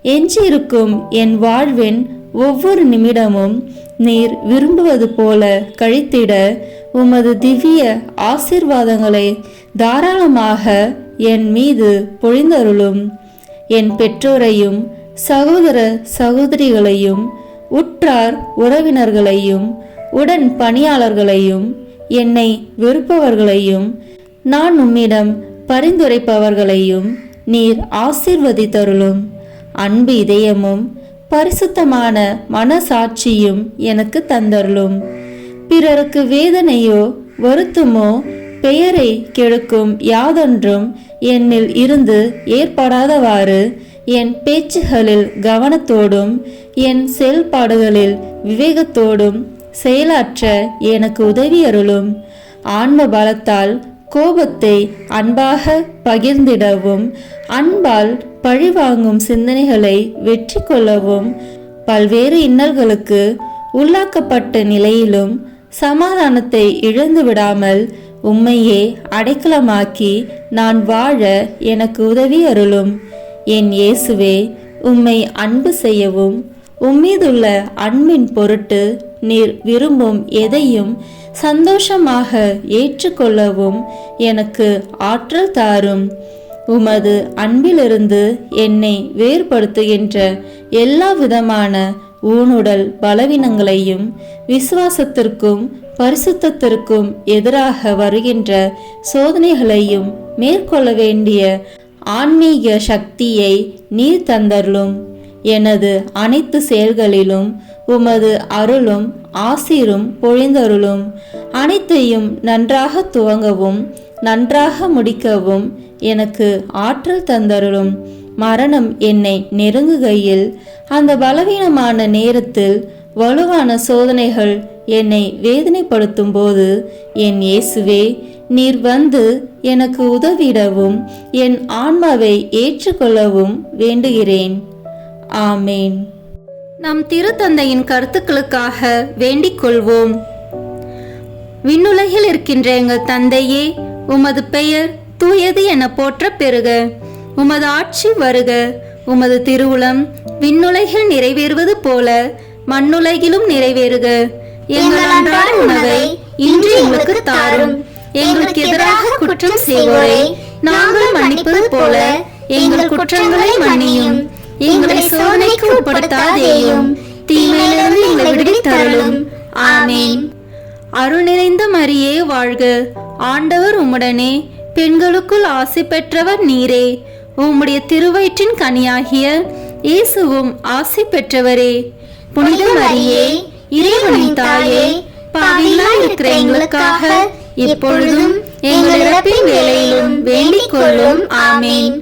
எஞ்சியிருக்கும் என் வாழ்வின் ஒவ்வொரு நிமிடமும் நீர் விரும்புவது போல கழித்திட உமது திவ்ய ஆசீர்வாதங்களை தாராளமாக என் மீது பொழிந்தருளும். என் பெற்றோரையும் சகோதர சகோதரிகளையும் உற்றார் உறவினர்களையும் உடன் பணியாளர்களையும் என்னை வெறுப்பவர்களையும் நான் உம்மிடம் பரிந்துரைப்பவர்களையும் நீர் ஆசீர்வதித்தருளும். அன்பு இதயமும் பரிசுத்தமான மனசாட்சியும் எனக்கு தந்தருளும். பிறருக்கு வேதனையோ வருத்தமோ பெயரை கெடுக்கும் யாதொன்றும் என்னில் இருந்து ஏற்படாதவாறு என் பேச்சுகளில் கவனத்தோடும் என் செயல்பாடுகளில் விவேகத்தோடும் செயலாற்ற எனக்கு உதவி அருளும். ஆன்ம பலத்தால் கோபத்தை அன்பாக பகிர்ந்திடவும் அன்பால் பழிவாங்கும் சிந்தனைகளை வெற்றி கொள்ளவும் பல்வேறு இன்னல்களுக்கு உள்ளாக்கப்பட்ட நிலையிலும் சமாதானத்தை இழந்து விடாமல் உம்மையே அடைக்கலமாக்கி நான் வாழ எனக்கு உதவி அருளும். என் இயேசுவே, உம்மை அன்பு செய்யவும் உம்மீதுள்ள அன்பின் பொருட்டு நீர் விரும்பும் எதையும் சந்தோஷமாக ஏற்றுக்கொள்ளவும் எனக்கு ஆற்றல் தாரும். உமது அன்பிலிருந்து என்னை வேறுபடுத்துகின்ற எல்லா விதமான ஊனுடல் பலவீனங்களையும் விசுவாசத்திற்கும் பரிசுத்தத்திற்கும் எதிராக வருகின்ற சோதனைகளையும் மேற்கொள்ள வேண்டிய ஆன்மீக சக்தியை நீர் தந்தருளும். எனது அனைத்து செயல்களிலும் உமது அருளும் ஆசீரும் பொழிந்தருளும். அனைத்தையும் நன்றாக துவங்கவும் நன்றாக முடிக்கவும் எனக்கு ஆற்றல் தந்தருளும். மரணம் என்னை நெருங்குகையில், அந்த பலவீனமான நேரத்தில் வலுவான சோதனைகள் என்னை வேதனைப்படுத்தும் போது, என் இயேசுவே, நீர் வந்து எனக்கு உதவிடவும் என் ஆன்மாவை ஏற்றுக்கொள்ளவும் வேண்டுகிறேன். ஆமேன். நம் திருத்தந்தையின் கருத்துக்களுக்காக வேண்டிக் கொள்வோம். விண்ணுலகில் இருக்கின்ற எங்கள் தந்தையே, உமது பெயர் தூயது என போற்ற பெறுக. உமது ஆட்சி வருக. உமது திருவுளம் விண்ணுலகில் நிறைவேறுவது போல மண்ணுலகிலும் நிறைவேறுக. எங்கள் அன்றாட உணவை இன்று எங்களுக்கு தாரும். எங்களுக்கு எதிராக குற்றம் செய்வோரை நாங்கள் மன்னிப்பது போல எங்கள் குற்றங்களை மன்னியும். எங்களை சோதனைக்கு உட்படுத்தாதேயும், தீமையிலிருந்து எங்களை விடுவித்தருளும். ஆமேன். அருள் நிறைந்த மரியே வாழ்க. ஆண்டவர் உம்முடனே, பெண்களுக்குள் ஆசி பெற்றவர் நீரே. உம்முடைய திருவயிற்றின் கனியாகிய இயேசுவும் ஆசி பெற்றவரே. புனித மரியே, இறைவனின் தாயே, பாவிகளாய் இருக்கிற எங்களுக்காக இப்பொழுதும் எங்கள் இறப்பின் வேளையிலும் வேண்டிக் கொள்ளும். ஆமேன்.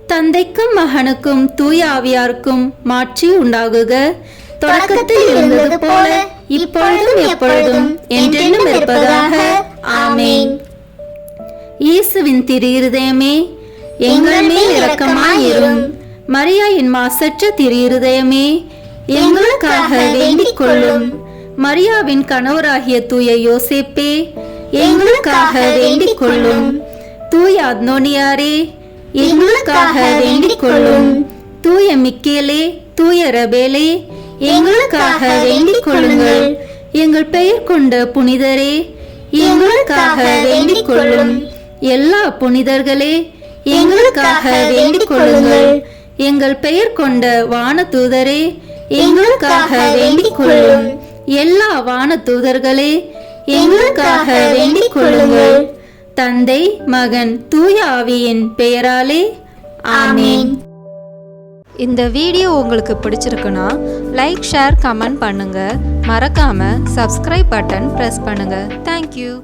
தந்தைக்கும் மகனுக்கும் தூய ஆவியாருக்கும் மாட்சி உண்டாகுக. தொடக்கத்தில் இருந்தது போல இப்பொழுதும் எப்பொழுதும் என்றென்றும் இருப்பதாக. ஆமேன். இயேசுவின் திரு இருதயமே, எங்கள் மேல் இரக்கமாயிரும். மரியாயின் மாசற்ற திரு இருதயமே, எங்களுக்காக வேண்டிக் கொள்ளும். மரியாவின் கணவராகிய தூய யோசேப்பே, எங்களுக்காக வேண்டிக் கொள்ளும். தூய அத்னோனியாரே, எங்களுக்காக வேண்டிக் கொள்ளும். தூய மிக்கேலே, தூய ரபேலே, எங்களுக்காக வேண்டிக் கொள்ளுங்கள். எங்கள் பெயர் கொண்ட புனிதரே, எங்களுக்காக வேண்டிக் கொள்ளும். எல்லா புனிதர்களே, எங்களுக்காக வேண்டிக் கொள்ளுங்கள். எங்கள் பெயர் கொண்ட வான தூதரே, எங்களுக்காக வேண்டிக் கொள்ளும். எல்லா வான தூதர்களே, எங்களுக்காக வேண்டிக் கொள்ளுங்கள். தந்தை, மகன், தூய ஆவியின் பெயராலே. ஆமேன். இந்த வீடியோ உங்களுக்கு பிடிச்சிருக்குன்னா லைக், ஷேர், கமெண்ட் பண்ணுங்க. மறக்காம சப்ஸ்கிரைப் பட்டன் பிரஸ் பண்ணுங்க. தேங்க்யூ.